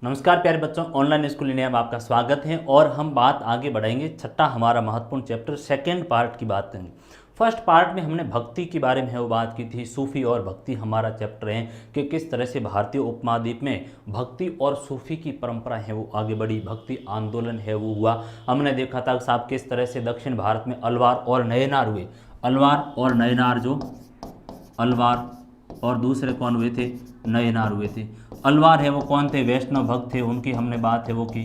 नमस्कार प्यारे बच्चों, ऑनलाइन स्कूल इंडिया में आपका स्वागत है। और हम बात आगे बढ़ाएंगे। छठा हमारा महत्वपूर्ण चैप्टर सेकंड पार्ट की बात करेंगे। फर्स्ट पार्ट में हमने भक्ति के बारे में वो बात की थी। सूफी और भक्ति हमारा चैप्टर है कि किस तरह से भारतीय उपमहाद्वीप में भक्ति और सूफी की परंपरा है वो आगे बढ़ी, भक्ति आंदोलन है वो हुआ। हमने देखा था साहब किस तरह से दक्षिण भारत में अलवार और नयनार हुए। अलवार और नयनार, जो अलवार और दूसरे कौन हुए थे? नयनार हुए थे। अलवार है वो कौन थे? वैष्णव भक्त थे, उनकी हमने बात है वो की।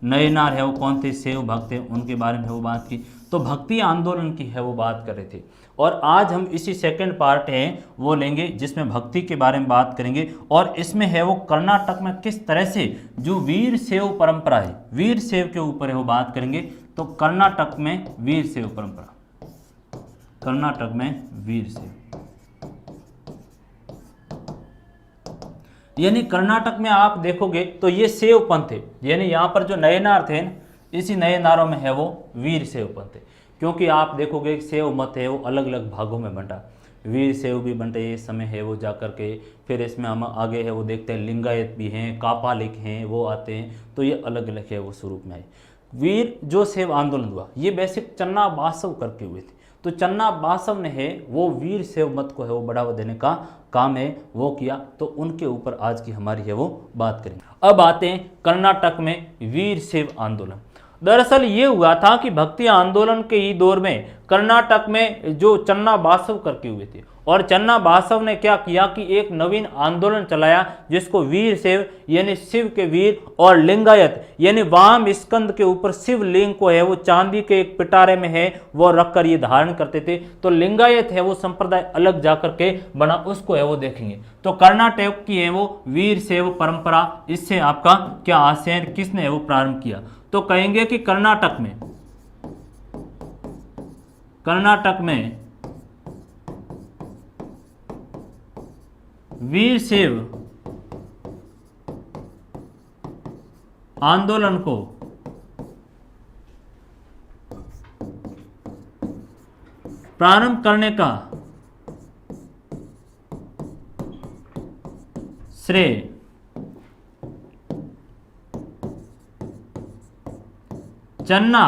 नयनार है वो कौन थे? शैव भक्त थे, उनके बारे में वो बात की। तो भक्ति आंदोलन की है वो बात कर रहे थे। और आज हम इसी सेकंड पार्ट है वो लेंगे जिसमें भक्ति के बारे में बात करेंगे। और इसमें है वो कर्नाटक में किस तरह से जो वीर शैव परंपरा है, वीर शैव के ऊपर है वो बात करेंगे। तो कर्नाटक में वीर शैव परंपरा, कर्नाटक में वीर शैव, यानी कर्नाटक में आप देखोगे तो ये शैव पंथ है। यानी यहाँ पर जो नयनार थे, इसी नयनारों में है वो वीर शैव पंथ है। क्योंकि आप देखोगे शैव मत है वो अलग अलग भागों में बंटा। वीर शैव भी बंटे ये समय है वो जा करके। फिर इसमें हम आगे है वो देखते हैं लिंगायत भी हैं, कापालिक हैं, वो आते हैं। तो ये अलग अलग है वो स्वरूप में है। वीर जो शैव आंदोलन हुआ ये बेसिक चन्ना बासव करके हुए थे। तो चन्ना बासव ने है वो वीर शैव मत को है वो बढ़ावा देने का काम है वो किया। तो उनके ऊपर आज की हमारी है वो बात करेंगे। अब आते हैं कर्नाटक में वीर शैव आंदोलन। दरअसल ये हुआ था कि भक्ति आंदोलन के ही दौर में कर्नाटक में जो चन्ना बासव करके हुए थे, और चन्ना बासव ने क्या किया कि एक नवीन आंदोलन चलाया जिसको वीर शैव यानी शिव के वीर, और लिंगायत यानी वाम स्कंद के ऊपर शिवलिंग को है वो चांदी के एक पिटारे में है वो रखकर ये धारण करते थे। तो लिंगायत है वो संप्रदाय अलग जाकर के बना, उसको है वो देखेंगे। तो कर्नाटक की है वो वीर शैव परंपरा, इससे आपका क्या आशय है, किसने है वो प्रारंभ किया? तो कहेंगे कि कर्नाटक में वीर शैव आंदोलन को प्रारंभ करने का श्रेय चन्ना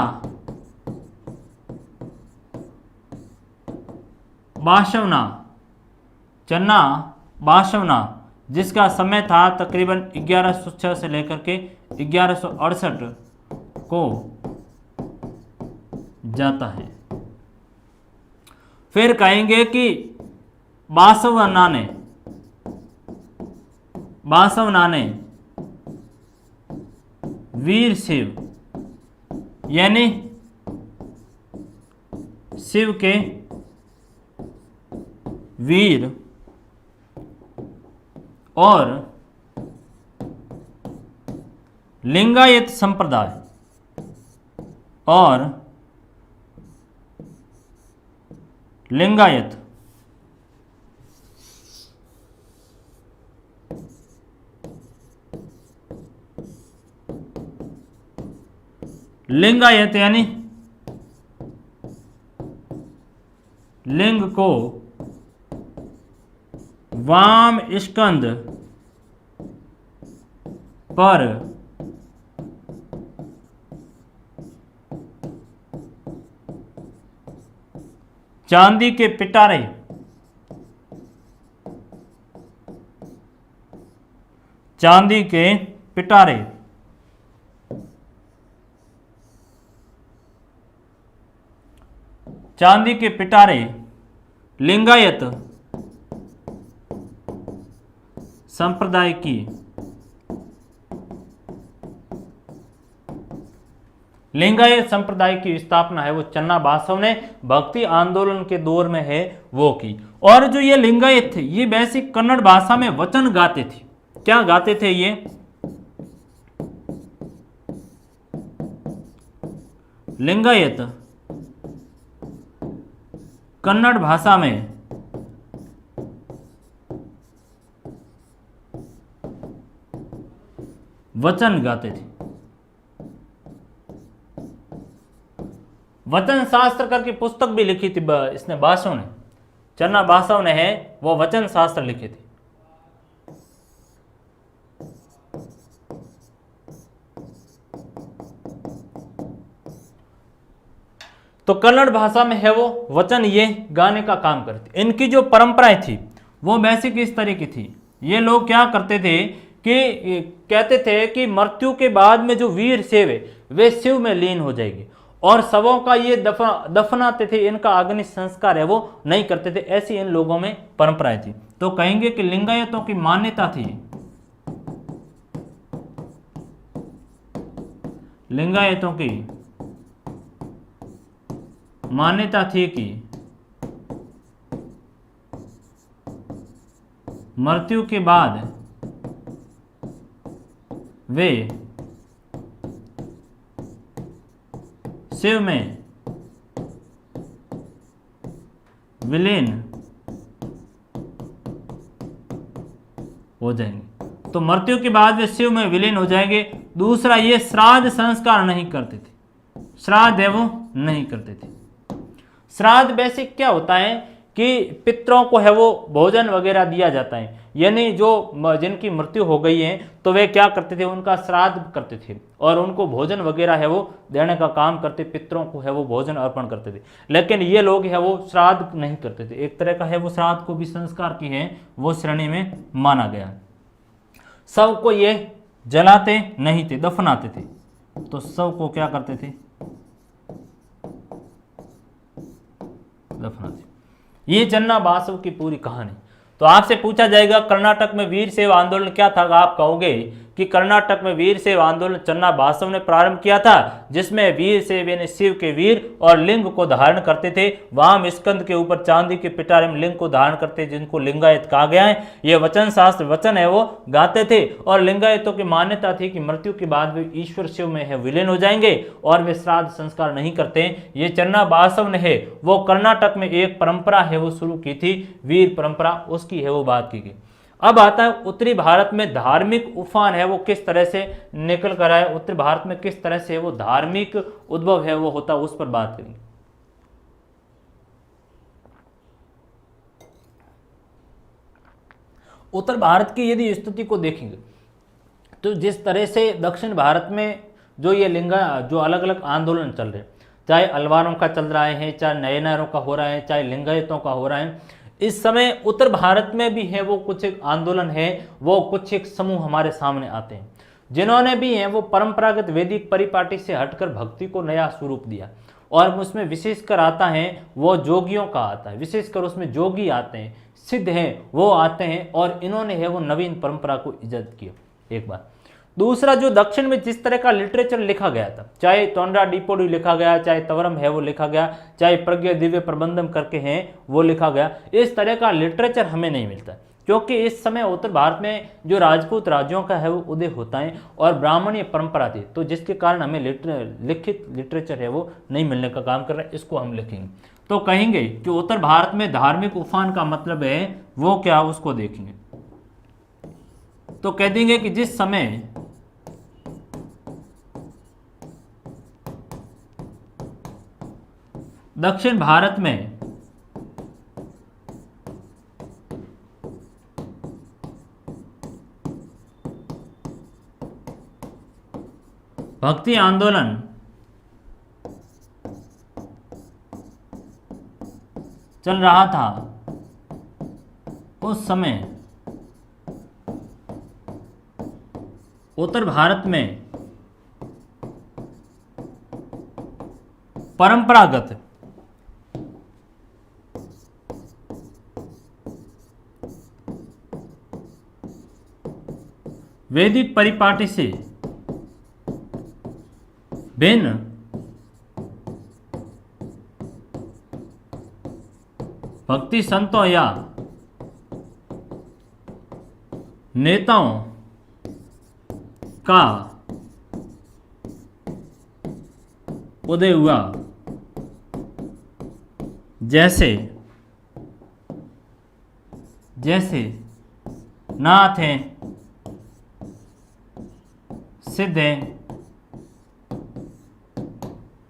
बासवना, जिसका समय था तकरीबन 1106 से लेकर के 1168 को जाता है। फिर कहेंगे कि बासवना ने वीर शैव यानी शिव के वीर और लिंगायत संप्रदाय और लिंगायत यानी लिंग को वाम स्कंद पर चांदी के पिटारे लिंगायत संप्रदाय की स्थापना है वो चन्ना बासव ने भक्ति आंदोलन के दौर में है वो की। और जो ये लिंगायत थे ये बेसिक कन्नड़ भाषा में वचन गाते थे। क्या गाते थे ये? लिंगायत कन्नड़ भाषा में वचन गाते थे। वचन शास्त्र करके पुस्तक भी लिखी थी इसने, बासव ने, चन्ना बासव ने है वो वचन शास्त्र लिखे थे। तो कन्नड़ भाषा में है वो वचन ये गाने का काम करते। इनकी जो परंपराएं थी वो बेसिक इस तरह की थी। ये लोग क्या करते थे कि कहते थे कि मृत्यु के बाद में जो वीर शैव है वे शिव में लीन हो जाएगी, और शवों का ये दफनाते थे, इनका अग्नि संस्कार है वो नहीं करते थे। ऐसी इन लोगों में परंपराएं थी। तो कहेंगे कि लिंगायतों की मान्यता थी, लिंगायतों की मान्यता थी कि मृत्यु के बाद वे शिव में विलीन हो जाएंगे। तो मृत्यु के बाद वे शिव में विलीन हो जाएंगे। दूसरा, ये श्राद्ध संस्कार नहीं करते थे, श्राद्ध है वो नहीं करते थे। श्राद्ध बेसिक क्या होता है कि पितरों को है वो भोजन वगैरह दिया जाता है, यानी जो जिनकी मृत्यु हो गई है तो वे क्या करते थे, उनका श्राद्ध करते थे और उनको भोजन वगैरह है वो देने का काम करते, पितरों को है वो भोजन अर्पण करते थे। लेकिन ये लोग है वो श्राद्ध नहीं करते थे। एक तरह का है वो श्राद्ध को भी संस्कार की है वो श्रेणी में माना गया है। शव को ये जलाते नहीं थे, दफनाते थे। तो शव को क्या करते थे, दफनाते। ये चन्ना बासव की पूरी कहानी। तो आपसे पूछा जाएगा कर्नाटक में वीर शैव आंदोलन क्या था। आप कहोगे कि कर्नाटक में वीर शैव आंदोलन चन्ना बासव ने प्रारंभ किया था, जिसमें वीर शैव यानी शिव के वीर और लिंग को धारण करते थे। वाम स्कंद के ऊपर चांदी के पिटारे में लिंग को धारण करते, जिनको लिंगायत कहा गया है। ये वचन शास्त्र वचन है वो गाते थे, और लिंगायतों की मान्यता थी कि मृत्यु के बाद वे ईश्वर शिव में है विलीन हो जाएंगे और वे श्राद्ध संस्कार नहीं करते। ये चन्ना बासव ने है वो कर्नाटक में एक परंपरा है वो शुरू की थी, वीर परंपरा, उसकी है वो बात की गई। अब आता है उत्तरी भारत में धार्मिक उफान है वो किस तरह से निकल कर आए, उत्तरी भारत में किस तरह से वो धार्मिक उद्भव है वो होता, उस पर बात करेंगे। उत्तर भारत की यदि स्थिति को देखेंगे तो जिस तरह से दक्षिण भारत में जो ये जो अलग अलग आंदोलन चल रहे हैं, चाहे अलवारों का चल रहा है, चाहे नयनारों का हो रहा है, चाहे लिंगायतों का हो रहा है, इस समय उत्तर भारत में भी है वो कुछ एक आंदोलन है, वो कुछ एक समूह हमारे सामने आते हैं जिन्होंने भी है वो परंपरागत वैदिक परिपाटी से हटकर भक्ति को नया स्वरूप दिया। और उसमें विशेषकर आता है वो जोगियों का आता है, विशेषकर उसमें जोगी आते हैं, सिद्ध हैं वो आते हैं, और इन्होंने है वो नवीन परंपरा को इजाद किया। एक बार दूसरा, जो दक्षिण में जिस तरह का लिटरेचर लिखा गया था, चाहे तोंडा डिपोडी लिखा गया, चाहे तवरम है वो लिखा गया, चाहे प्रज्ञा दिव्य प्रबंधम करके हैं वो लिखा गया, इस तरह का लिटरेचर हमें नहीं मिलता, क्योंकि इस समय उत्तर भारत में जो राजपूत राज्यों का है वो उदय होता है और ब्राह्मणीय परंपरा थी, तो जिसके कारण हमें लिखित लिटरेचर है वो नहीं मिलने का काम कर रहा है। इसको हम लिखेंगे तो कहेंगे कि उत्तर भारत में धार्मिक उफान का मतलब है वो क्या, उसको देखेंगे तो कह देंगे कि जिस समय दक्षिण भारत में भक्ति आंदोलन चल रहा था, उस समय उत्तर भारत में परंपरागत वैदिक परिपाटी से भिन्न भक्ति संतों या नेताओं का उदय हुआ, जैसे नाथ हैं, सिद्ध हैं,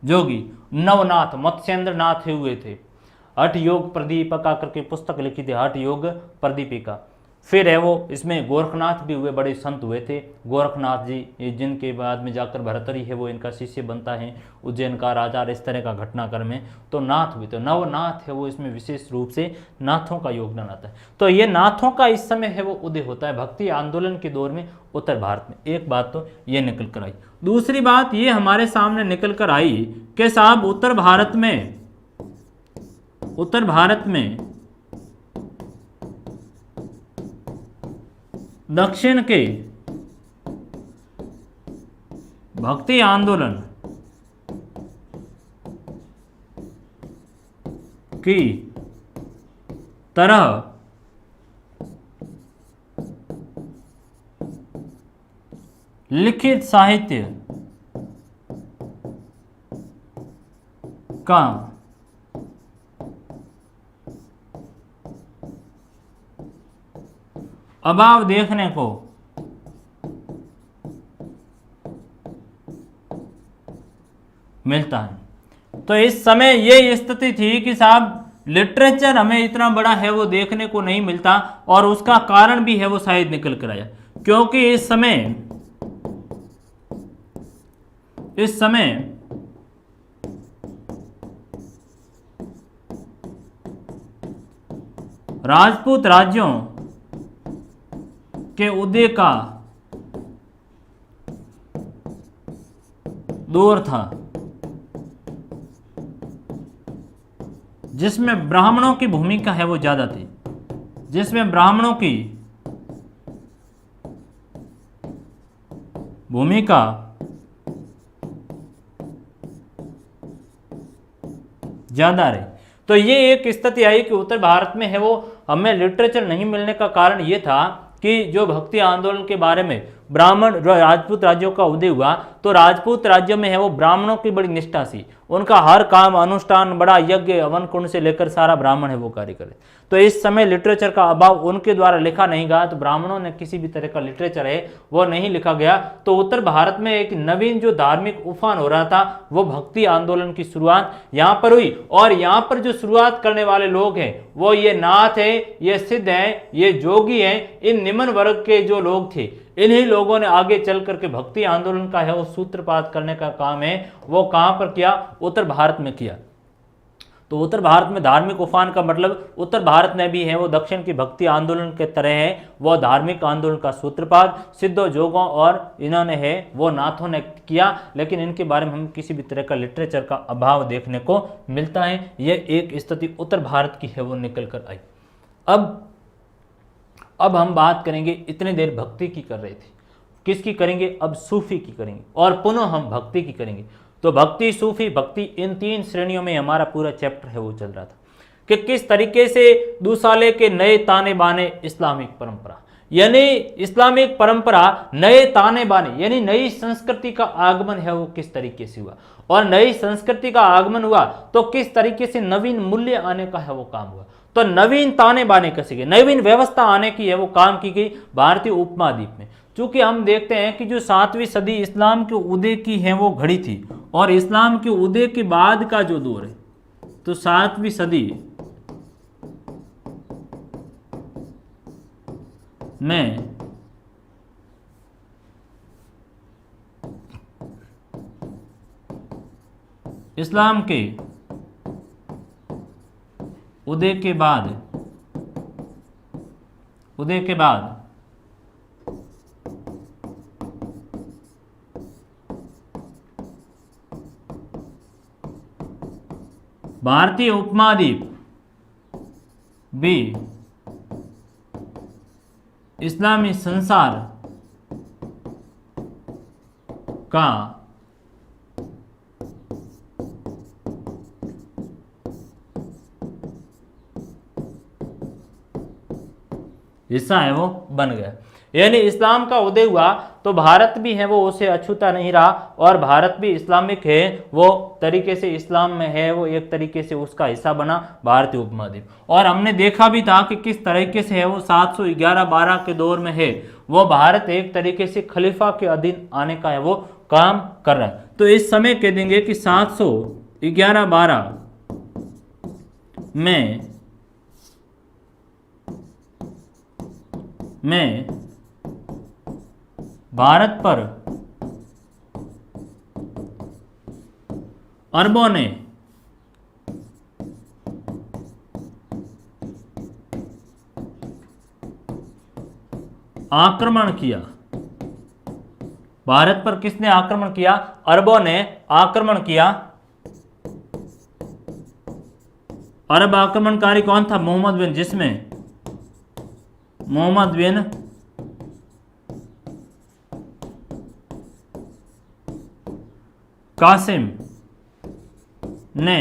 जोगी, नवनाथ, मत्स्येंद्र नाथ हुए थे। हठ योग प्रदीपिका करके पुस्तक लिखी थी, हठ योग प्रदीपिका। फिर है वो इसमें गोरखनाथ भी हुए, बड़े संत हुए थे गोरखनाथ जी, ये जिनके बाद में जाकर भर्तृहरि है वो इनका शिष्य बनता है, उज्जैन का राजा, और इस तरह का घटनाक्रम है। तो नाथ हुए, तो नवनाथ है वो, इसमें विशेष रूप से नाथों का योगदान आता है। तो ये नाथों का इस समय है वो उदय होता है भक्ति आंदोलन के दौर में उत्तर भारत में। एक बात तो ये निकल कर आई। दूसरी बात ये हमारे सामने निकल कर आई कि साहब उत्तर भारत में दक्षिण के भक्ति आंदोलन की तरह लिखित साहित्य का अभाव देखने को मिलता है। तो इस समय ये स्थिति थी कि साहब लिटरेचर हमें इतना बड़ा है वो देखने को नहीं मिलता, और उसका कारण भी है वो शायद निकल कर आया, क्योंकि इस समय राजपूत राज्यों के उदय का दौर था, जिसमें ब्राह्मणों की भूमिका है वो ज्यादा थी, जिसमें ब्राह्मणों की भूमिका ज्यादा रही। तो ये एक स्थिति आई कि उत्तर भारत में है वो हमें लिटरेचर नहीं मिलने का कारण ये था कि जो भक्ति आंदोलन के बारे में ब्राह्मण राजपूत राज्यों का उदय हुआ, तो राजपूत राज्यों में है वो ब्राह्मणों की बड़ी निष्ठा सी, उनका हर काम अनुष्ठान बड़ा यज्ञ हवन कुंड से लेकर सारा ब्राह्मण है वो कार्य करे। तो इस समय लिटरेचर का अभाव, उनके द्वारा लिखा नहीं गया, तो ब्राह्मणों ने किसी भी तरह का लिटरेचर है वो नहीं लिखा गया। तो उत्तर भारत में एक नवीन जो धार्मिक उफान हो रहा था वो भक्ति आंदोलन की शुरुआत यहाँ पर हुई, और यहाँ पर जो शुरुआत करने वाले लोग हैं वो ये नाथ है, ये सिद्ध है, ये जोगी हैं, इन निम्न वर्ग के जो लोग थे, इन्हीं लोगों ने आगे चल करके भक्ति आंदोलन का है वो सूत्रपात करने का काम है वो कहां पर किया, उत्तर भारत में किया। तो उत्तर भारत में धार्मिक उफान का मतलब उत्तर भारत में भी है वो दक्षिण की भक्ति आंदोलन के तरह है वो धार्मिक आंदोलन का सूत्रपात सिद्धों जोगों और इन्होंने है वो नाथों ने किया, लेकिन इनके बारे में हम किसी भी तरह का लिटरेचर का अभाव देखने को मिलता है। यह एक स्थिति उत्तर भारत की है वो निकल कर आई। अब हम बात करेंगे, इतने देर भक्ति की कर रहे थे, किसकी करेंगे, अब सूफी की करेंगे, और पुनः हम भक्ति की करेंगे। तो भक्ति, सूफी, भक्ति, इन तीन श्रेणियों में हमारा पूरा चैप्टर है वो चल रहा था कि किस तरीके से दूसाले के नए ताने बाने इस्लामिक परंपरा, यानी इस्लामिक परंपरा नए ताने बाने यानी नई संस्कृति का आगमन है वो किस तरीके से हुआ, और नई संस्कृति का आगमन हुआ तो किस तरीके से नवीन मूल्य आने का है वो काम हुआ। तो नवीन ताने बाने कैसे गए, नवीन व्यवस्था आने की है वो काम की गई भारतीय उपमहाद्वीप में। चूंकि हम देखते हैं कि जो 7वीं सदी इस्लाम के उदय की है वो घड़ी थी, और इस्लाम के उदय के बाद का जो दौर है, तो 7वीं सदी में इस्लाम के उदय के बाद भारतीय उपमहाद्वीप भी इस्लामी संसार का हिस्सा है वो बन गया। यानी इस्लाम का उदय हुआ तो भारत भी है वो उसे अछूता नहीं रहा, और भारत भी इस्लामिक है वो तरीके से इस्लाम में है वो एक तरीके से उसका हिस्सा बना भारतीय उपमहाद्वीप। और हमने देखा भी था कि किस तरीके से है वो 711-12 के दौर में है वो भारत एक तरीके से खलीफा के अधीन आने का है वो काम कर रहा है। तो इस समय कह देंगे कि 711-12 में में भारत पर अरबों ने आक्रमण किया। भारत पर किसने आक्रमण किया? अरबों ने आक्रमण किया। अरब आक्रमणकारी कौन था? मोहम्मद बिन, जिसमें मोहम्मद बिन कासिम ने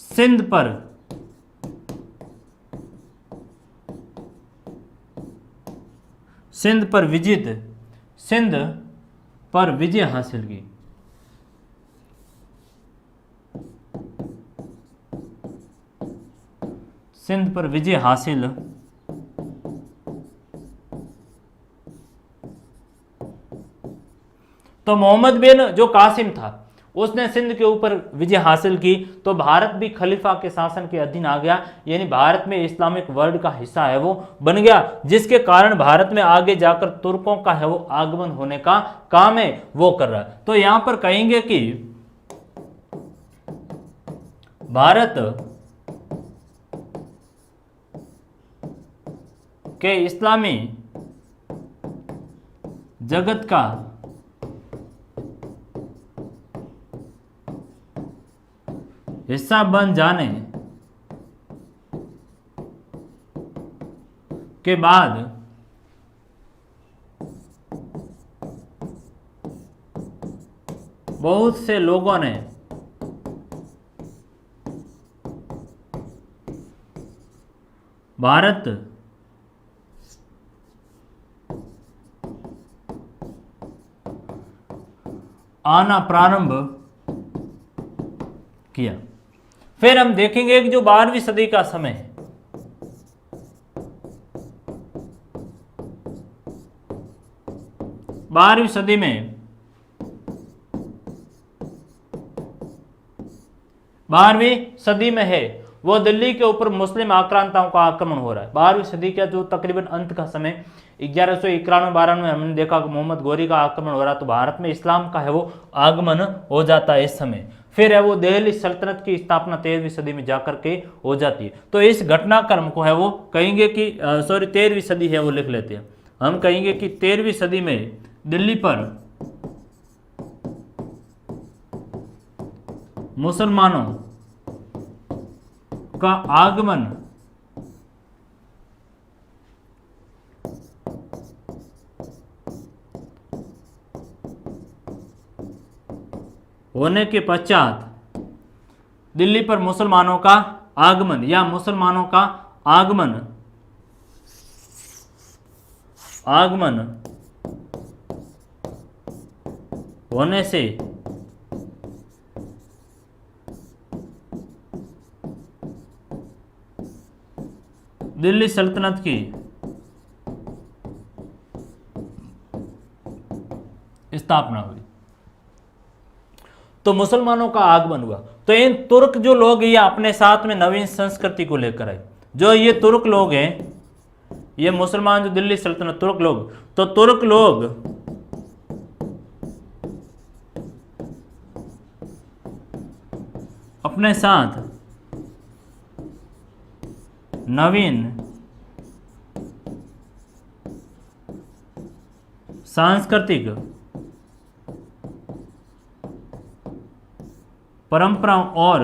सिंध पर विजय हासिल की। सिंध पर विजय हासिल तो मोहम्मद बिन जो कासिम था उसने सिंध के ऊपर विजय हासिल की, तो भारत भी खलीफा के शासन के अधीन आ गया, यानी भारत में इस्लामिक वर्ल्ड का हिस्सा है वो बन गया, जिसके कारण भारत में आगे जाकर तुर्कों का है वो आगमन होने का काम है वो कर रहा है। तो यहां पर कहेंगे कि भारत के इस्लामी जगत का हिस्सा बन जाने के बाद बहुत से लोगों ने भारत आना प्रारंभ किया। फिर हम देखेंगे कि जो 12वीं सदी का समय है, बारहवीं सदी में है वो दिल्ली के ऊपर मुस्लिम आक्रांताओं का आक्रमण हो रहा है। 12वीं सदी का जो तकरीबन अंत का समय 1191-92 में हमने देखा कि मोहम्मद गौरी का आक्रमण हो रहा, तो भारत में इस्लाम का है वो आगमन हो जाता है इस समय। फिर है वो दिल्ली सल्तनत की स्थापना 13वीं सदी में जाकर के हो जाती है। तो इस घटनाक्रम को है वो कहेंगे कि 13वीं सदी है वो लिख लेते हैं, हम कहेंगे कि 13वीं सदी में दिल्ली पर मुसलमानों का आगमन होने के पश्चात दिल्ली पर मुसलमानों का आगमन या मुसलमानों का आगमन होने से दिल्ली सल्तनत की स्थापना हुई। तो मुसलमानों का आगमन हुआ, तो इन तुर्क जो लोग ये अपने साथ में नवीन संस्कृति को लेकर आए। जो ये तुर्क लोग हैं, ये मुसलमान जो दिल्ली सल्तनत तुर्क लोग, तो तुर्क लोग अपने साथ नवीन सांस्कृतिक परंपराओं और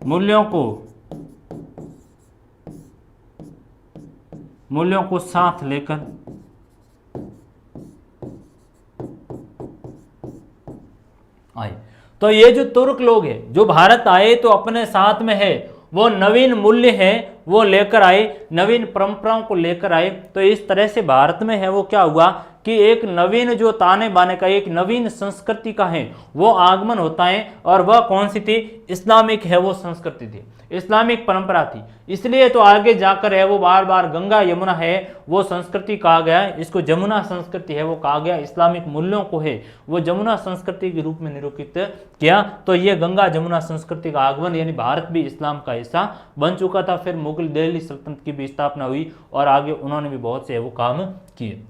मूल्यों को साथ लेकर आए। तो ये जो तुर्क लोग हैं जो भारत आए तो अपने साथ में है वो नवीन मूल्य है वो लेकर आए, नवीन परंपराओं को लेकर आए। तो इस तरह से भारत में है वो क्या हुआ कि एक नवीन जो ताने बाने का, एक नवीन संस्कृति का है वो आगमन होता है। और वह कौन सी थी? इस्लामिक है वो संस्कृति थी, इस्लामिक परंपरा थी। इसलिए तो आगे जाकर है वो बार बार गंगा यमुना है वो संस्कृति कहा गया, इसको जमुना संस्कृति है वो कहा गया। इस्लामिक मूल्यों को है वो जमुना संस्कृति के रूप में निरूपित किया। तो ये गंगा जमुना संस्कृति का आगमन, यानी भारत भी इस्लाम का हिस्सा बन चुका था। फिर मुगल दिल्ली सल्तनत की भी स्थापना हुई और आगे उन्होंने भी बहुत से वो काम किए।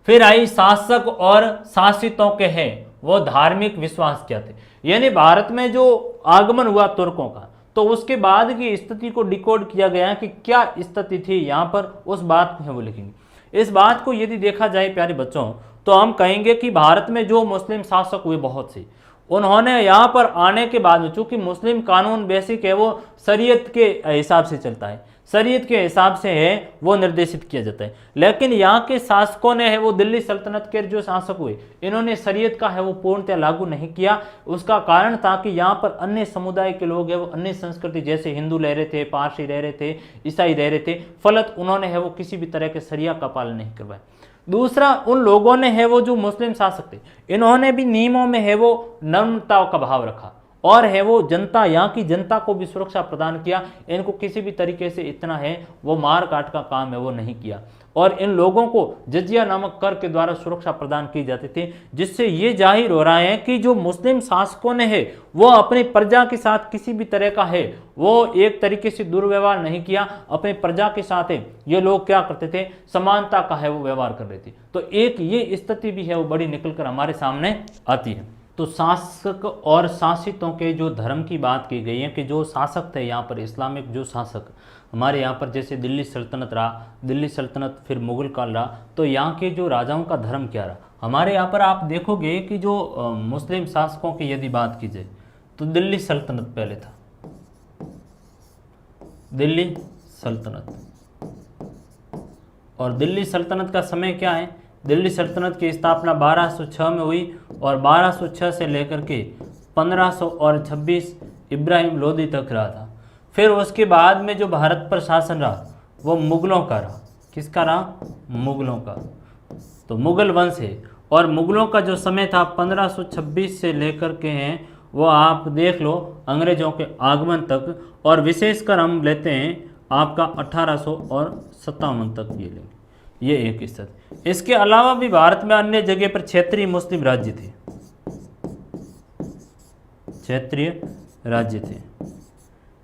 फिर आई शासक और शासितों के हैं वो धार्मिक विश्वास क्या थे। यानी भारत में जो आगमन हुआ तुर्कों का, तो उसके बाद की स्थिति को डिकोड किया गया कि क्या स्थिति थी यहाँ पर, उस बात को है वो लिखेंगे। इस बात को यदि देखा जाए प्यारे बच्चों, तो हम कहेंगे कि भारत में जो मुस्लिम शासक हुए बहुत से, उन्होंने यहाँ पर आने के बाद में, चूंकि मुस्लिम कानून बेसिक है वो शरीयत के हिसाब से चलता है, शरीयत के हिसाब से है वो निर्देशित किया जाता है। लेकिन यहाँ के शासकों ने है वो दिल्ली सल्तनत के जो शासक हुए, इन्होंने शरीयत का है वो पूर्णतः लागू नहीं किया। उसका कारण था कि यहाँ पर अन्य समुदाय के लोग हैं वो अन्य संस्कृति, जैसे हिंदू रह रहे थे, पारसी रह रहे थे, ईसाई रह रहे थे, फलत उन्होंने है वो किसी भी तरह के शरिया का पालन नहीं करवाया। दूसरा, उन लोगों ने है वो जो मुस्लिम शासक थे, इन्होंने भी नियमों में है वो नम्रता का भाव रखा और है वो जनता, यहाँ की जनता को भी सुरक्षा प्रदान किया। इनको किसी भी तरीके से इतना है वो मार काट का काम है वो नहीं किया। और इन लोगों को जजिया नामक कर के द्वारा सुरक्षा प्रदान की जाती थी, जिससे ये जाहिर हो रहा है कि जो मुस्लिम शासकों ने है वो अपनी प्रजा के साथ किसी भी तरह का है वो एक तरीके से दुर्व्यवहार नहीं किया। अपनी प्रजा के साथ है ये लोग क्या करते थे, समानता का है वो व्यवहार कर रहे थे। तो एक ये स्थिति भी है वो बड़ी निकल कर हमारे सामने आती है। तो शासक और शासितों के जो धर्म की बात की गई है कि जो शासक थे यहाँ पर, इस्लामिक जो शासक हमारे यहाँ पर, जैसे दिल्ली सल्तनत रहा, दिल्ली सल्तनत फिर मुगल काल रहा, तो यहाँ के जो राजाओं का धर्म क्या रहा। हमारे यहाँ पर आप देखोगे कि जो मुस्लिम शासकों की यदि बात की जाए तो दिल्ली सल्तनत पहले था, दिल्ली सल्तनत। और दिल्ली सल्तनत का समय क्या है? दिल्ली सल्तनत की स्थापना 1206 में हुई और 1206 से लेकर के 1526 इब्राहिम लोदी तक रहा था। फिर उसके बाद में जो भारत पर शासन रहा वो मुगलों का रहा। किसका रहा? मुगलों का। तो मुगल वंश है और मुगलों का जो समय था 1526 से लेकर के हैं वो आप देख लो अंग्रेजों के आगमन तक, और विशेषकर हम लेते हैं आपका 1857 तक ये लेंगे, ये एक स्थिति। इसके अलावा भी भारत में अन्य जगह पर क्षेत्रीय मुस्लिम राज्य थे, क्षेत्रीय राज्य थे,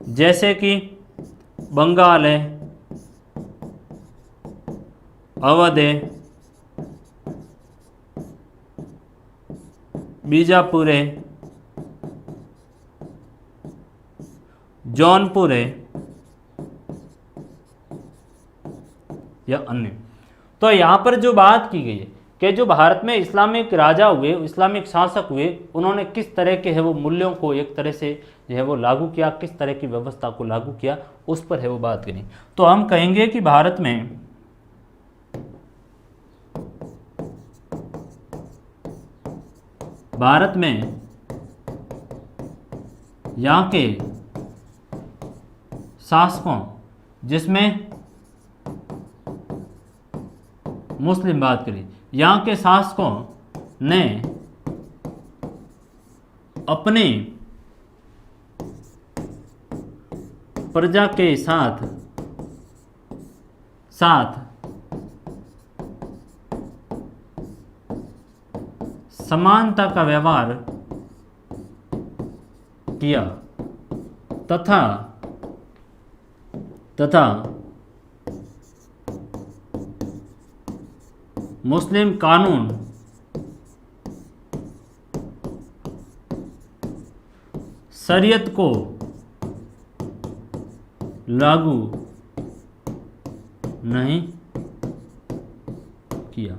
जैसे कि बंगाल है, अवध है, बीजापुर है, जौनपुर है या अन्य। तो यहाँ पर जो बात की गई है कि जो भारत में इस्लामिक राजा हुए, इस्लामिक शासक हुए, उन्होंने किस तरह के है वो मूल्यों को एक तरह से जो है वो लागू किया, किस तरह की व्यवस्था को लागू किया, उस पर है वो बात करें। तो हम कहेंगे कि भारत में यहाँ के शासकों, जिसमें मुस्लिम बात करें, यहाँ के शासकों ने अपने प्रजा के साथ समानता का व्यवहार किया तथा मुस्लिम कानून शरीयत को लागू नहीं किया।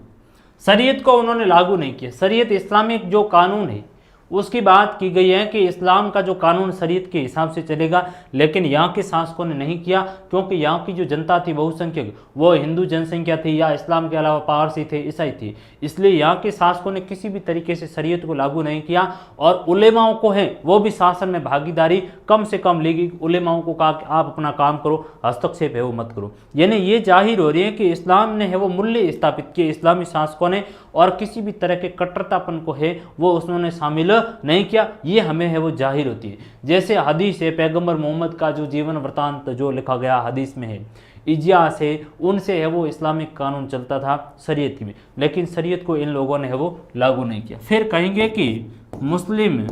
शरीयत को उन्होंने लागू नहीं किया। शरीयत इस्लामिक जो कानून है उसकी बात की गई है कि इस्लाम का जो कानून शरीयत के हिसाब से चलेगा, लेकिन यहाँ के शासकों ने नहीं किया, क्योंकि यहाँ की जो जनता थी बहुसंख्यक, वो हिंदू जनसंख्या थी या इस्लाम के अलावा पारसी थे, ईसाई थी, इसलिए यहाँ के शासकों ने किसी भी तरीके से शरीयत को लागू नहीं किया। और उलेमाओं को है वो भी शासन में भागीदारी कम से कम लेगी। उलेमाओं को कहा कि आप अपना काम करो, हस्तक्षेप है वो मत करो। यानी ये जाहिर हो रही है कि इस्लाम ने है वो मूल्य स्थापित किए इस्लामी शासकों ने, और किसी भी तरह के कट्टरतापन को है वो उन्होंने शामिल नहीं किया। ये हमें है वो जाहिर होती है। जैसे हदीस है, पैगंबर मोहम्मद का जो जीवन वृतांत जो लिखा गया हदीस में है, इतिहास है, उनसे है वो इस्लामिक कानून चलता था शरीयत में, लेकिन शरीयत को इन लोगों ने है वो लागू नहीं किया। फिर कहेंगे कि मुस्लिम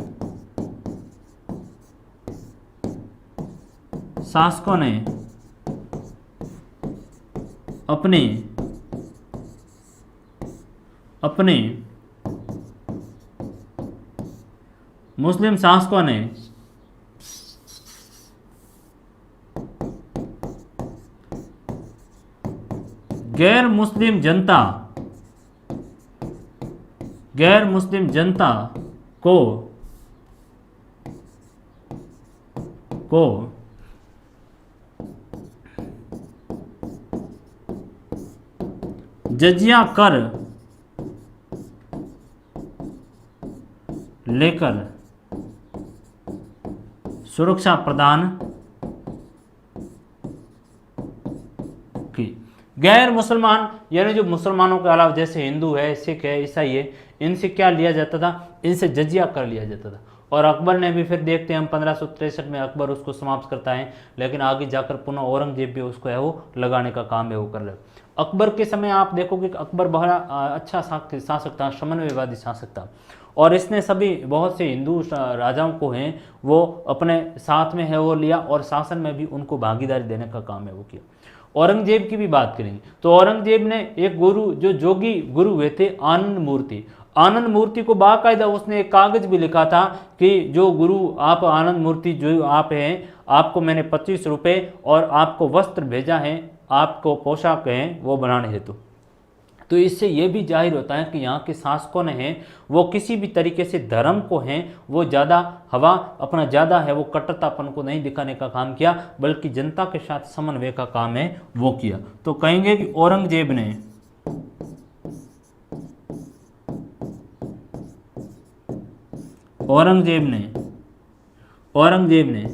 शासकों ने अपने मुस्लिम शासकों ने गैर मुस्लिम जनता को जजिया कर लेकर सुरक्षा प्रदान की। गैर मुसलमान यानी जो मुसलमानों के अलावा जैसे हिंदू है, सिख है, ईसाई है, इनसे क्या लिया जाता था? इनसे जजिया कर लिया जाता था। और अकबर ने भी फिर देखते हैं हम 1563 में अकबर उसको समाप्त करता है, लेकिन आगे जाकर पुनः औरंगजेब भी उसको है वो लगाने का काम है वो कर रहे। अकबर के समय आप देखोगे कि अकबर बहुत अच्छा शासक था, समन्वयवादी शासक था, और इसने सभी बहुत से हिंदू राजाओं को हैं वो अपने साथ में है वो लिया, और शासन में भी उनको भागीदारी देने का काम है वो किया। औरंगजेब की भी बात करेंगे तो औरंगजेब ने एक गुरु जो जोगी गुरु हुए थे आनंद मूर्ति को बाकायदा उसने एक कागज भी लिखा था कि जो गुरु आप आनंद मूर्ति जो आप हैं, आपको मैंने 25 रुपये और आपको वस्त्र भेजा है, आपको पोशाक हैं वो बनाने हेतु। तो इससे ये भी जाहिर होता है कि यहाँ के शासकों ने हैं वो किसी भी तरीके से धर्म को हैं वो ज़्यादा अपना ज़्यादा है वो कट्टरतापन को नहीं दिखाने का काम किया, बल्कि जनता के साथ समन्वय का काम है वो किया। तो कहेंगे कि औरंगजेब ने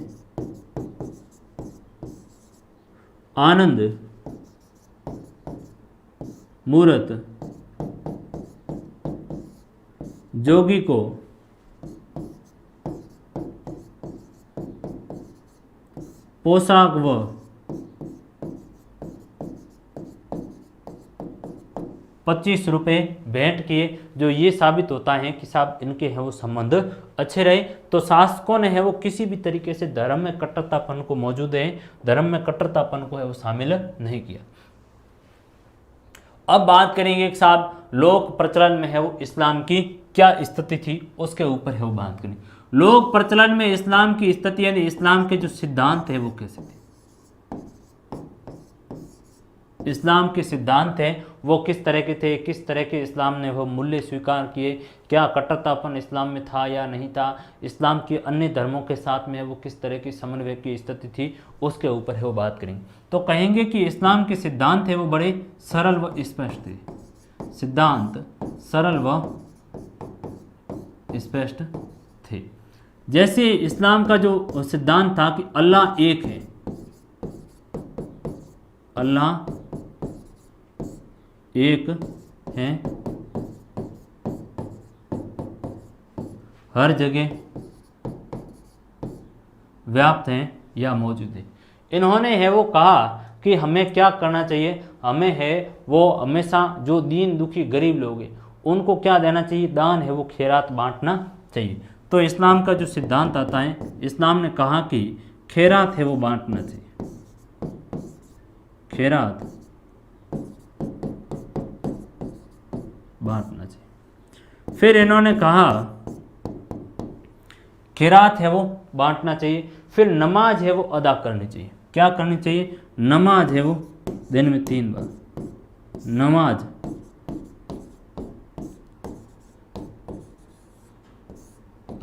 आनंद मूरत जोगी को पोशाक व ₹25 भेंट किए, जो ये साबित होता है कि साहब इनके हैं वो संबंध अच्छे रहे। तो शासकों ने है वो किसी भी तरीके से धर्म में कट्टरतापन को मौजूद है, धर्म में कट्टरतापन को है वो शामिल नहीं किया। अब बात करेंगे कि साहब लोक प्रचलन में है वो इस्लाम की क्या स्थिति थी, उसके ऊपर है वो बात करेंगे। लोक प्रचलन में इस्लाम की स्थिति यानी इस्लाम के जो सिद्धांत है वो कैसे थे, इस्लाम के सिद्धांत हैं वो किस तरह के थे, किस तरह के इस्लाम ने वो मूल्य स्वीकार किए, क्या कट्टरतापन इस्लाम में था या नहीं था, इस्लाम के अन्य धर्मों के साथ में वो किस तरह की समन्वय की स्थिति थी, उसके ऊपर है वो बात करेंगे। तो कहेंगे कि इस्लाम के सिद्धांत है वो बड़े सरल व स्पष्ट थे, सिद्धांत सरल व स्पष्ट थे। जैसे इस्लाम का जो सिद्धांत था कि अल्लाह एक है, अल्लाह एक है, हर जगह व्याप्त हैं या मौजूद है। इन्होंने है वो कहा कि हमें क्या करना चाहिए, हमें है वो हमेशा जो दीन दुखी गरीब लोग हैं उनको क्या देना चाहिए, दान है वो खैरात बांटना चाहिए। तो इस्लाम का जो सिद्धांत आता है, इस्लाम ने कहा कि खैरात है वो बांटना चाहिए, खैरात बांटना चाहिए। फिर इन्होंने कहा खैरात है वो बांटना चाहिए, फिर नमाज है वो अदा करनी चाहिए। क्या करनी चाहिए, नमाज है वो दिन में 3 बार नमाज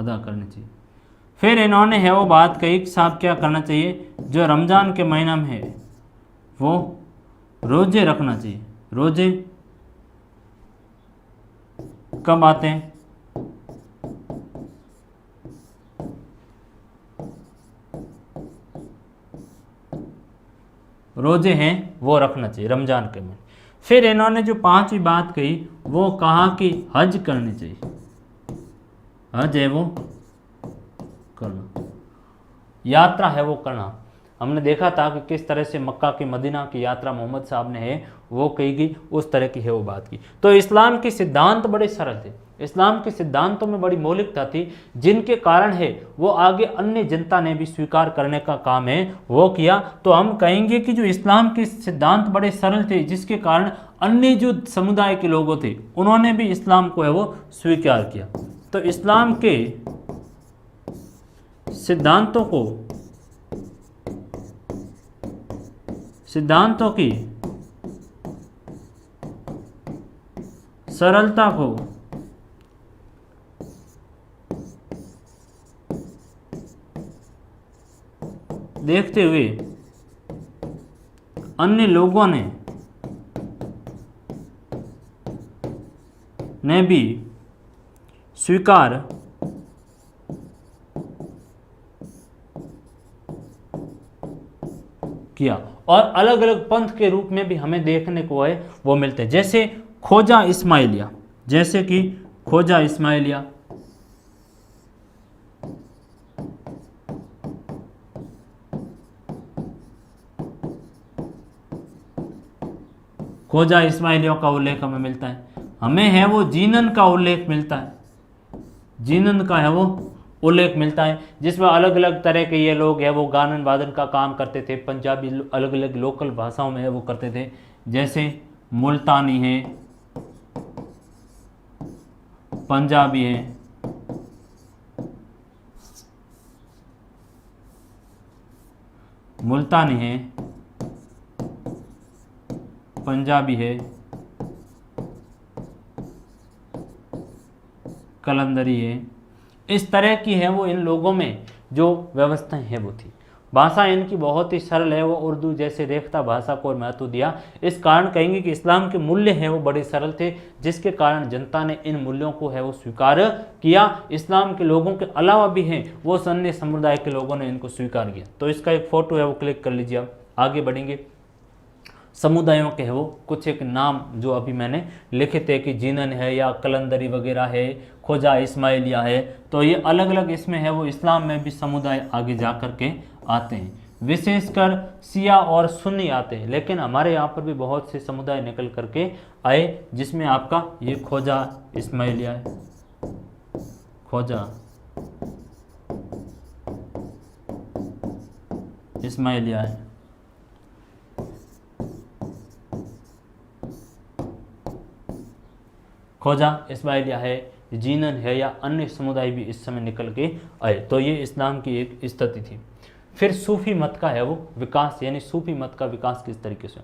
अदा करनी चाहिए। फिर इन्होंने है वो बात कही कि साहब क्या करना चाहिए, जो रमज़ान के महीना में है वो रोज़े रखना चाहिए। रोज़े कब आते हैं, रोज़े हैं वो रखना चाहिए रमज़ान के महीने। फिर इन्होंने जो पांचवी बात कही वो कहा कि हज करनी चाहिए, हज है वो करना, यात्रा है वो करना। हमने देखा था कि किस तरह से मक्का की मदीना की यात्रा मोहम्मद साहब ने है वो कही गई, उस तरह की है वो बात की। तो इस्लाम के सिद्धांत बड़े सरल थे, इस्लाम के सिद्धांतों में बड़ी मौलिकता थी, जिनके कारण है वो आगे अन्य जनता ने भी स्वीकार करने का काम है वो किया। तो हम कहेंगे कि जो इस्लाम के सिद्धांत बड़े सरल थे, जिसके कारण अन्य जो समुदाय के लोगों थे उन्होंने भी इस्लाम को है वो स्वीकार किया। तो इस्लाम के सिद्धांतों की सरलता को देखते हुए अन्य लोगों ने भी स्वीकार किया, और अलग अलग पंथ के रूप में भी हमें देखने को है वो मिलते हैं। जैसे खोजा इस्माइलिया, जैसे कि खोजा इस्माइलिया, खोजा इस्माइलियों का उल्लेख हमें मिलता है। हमें है वो जीनन का उल्लेख मिलता है, जीनन का है वो उल्लेख मिलता है, जिसमें अलग अलग तरह के ये लोग है वो गानन वादन का काम करते थे, पंजाबी अलग अलग लोकल भाषाओं में है वो करते थे। जैसे मुल्तानी है, पंजाबी है, मुल्तानी है, पंजाबी है, कलंदरी है। इस तरह की है वो इन लोगों में जो व्यवस्थाएं है वो थी। भाषा इनकी बहुत ही सरल है, वो उर्दू जैसे रेखता भाषा को महत्व दिया। इस कारण कहेंगे कि इस्लाम के मूल्य हैं वो बड़े सरल थे, जिसके कारण जनता ने इन मूल्यों को है वो स्वीकार किया। इस्लाम के लोगों के अलावा भी हैं वो अन्य समुदाय के लोगों ने इनको स्वीकार किया। तो इसका एक फ़ोटो है वो क्लिक कर लीजिए। आप आगे बढ़ेंगे, समुदायों के है वो कुछ एक नाम जो अभी मैंने लिखे थे कि जीनन है या कलंदरी वगैरह है, खोजा इस्माइलिया है। तो ये अलग अलग इसमें है वो इस्लाम में भी समुदाय आगे जा कर के आते हैं, विशेषकर शिया और सुन्नी आते हैं, लेकिन हमारे यहाँ पर भी बहुत से समुदाय निकल करके आए, जिसमें आपका ये खोजा इस्माइलिया है, खोजा इस्माइलिया है। खोजा इस्माइलिया है, जीनन है या अन्य समुदाय भी इस समय निकल के आए। तो ये इस्लाम की एक स्थिति थी। फिर सूफी मत का है वो विकास, यानी सूफी मत का विकास किस तरीके से।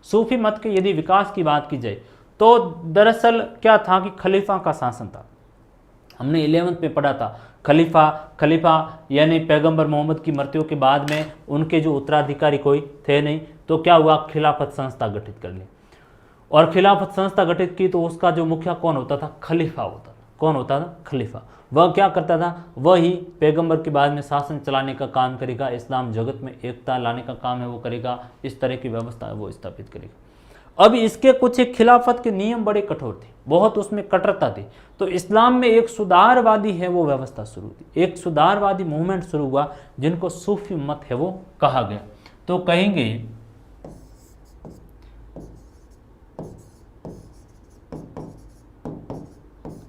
सूफी मत के यदि विकास की बात की जाए तो दरअसल क्या था कि खलीफा का शासन था। हमने 11th में पढ़ा था खलीफा यानी पैगंबर मोहम्मद की मृत्यु के बाद में उनके जो उत्तराधिकारी कोई थे नहीं, तो क्या हुआ, खिलाफत संस्था गठित कर ली, और खिलाफत संस्था गठित की तो उसका जो मुखिया कौन होता था, खलीफा होता था। कौन होता था, खलीफा। वह क्या करता था, वह ही पैगंबर के बाद में शासन चलाने का काम करेगा, इस्लाम जगत में एकता लाने का काम है वो करेगा, इस तरह की व्यवस्था है वो स्थापित करेगा। अब इसके कुछ एक खिलाफत के नियम बड़े कठोर थे, बहुत उसमें कट्टरता थी। तो इस्लाम में एक सुधारवादी है वो व्यवस्था शुरू थी, एक सुधारवादी मूवमेंट शुरू हुआ, जिनको सूफी मत है वो कहा गया। तो कहेंगे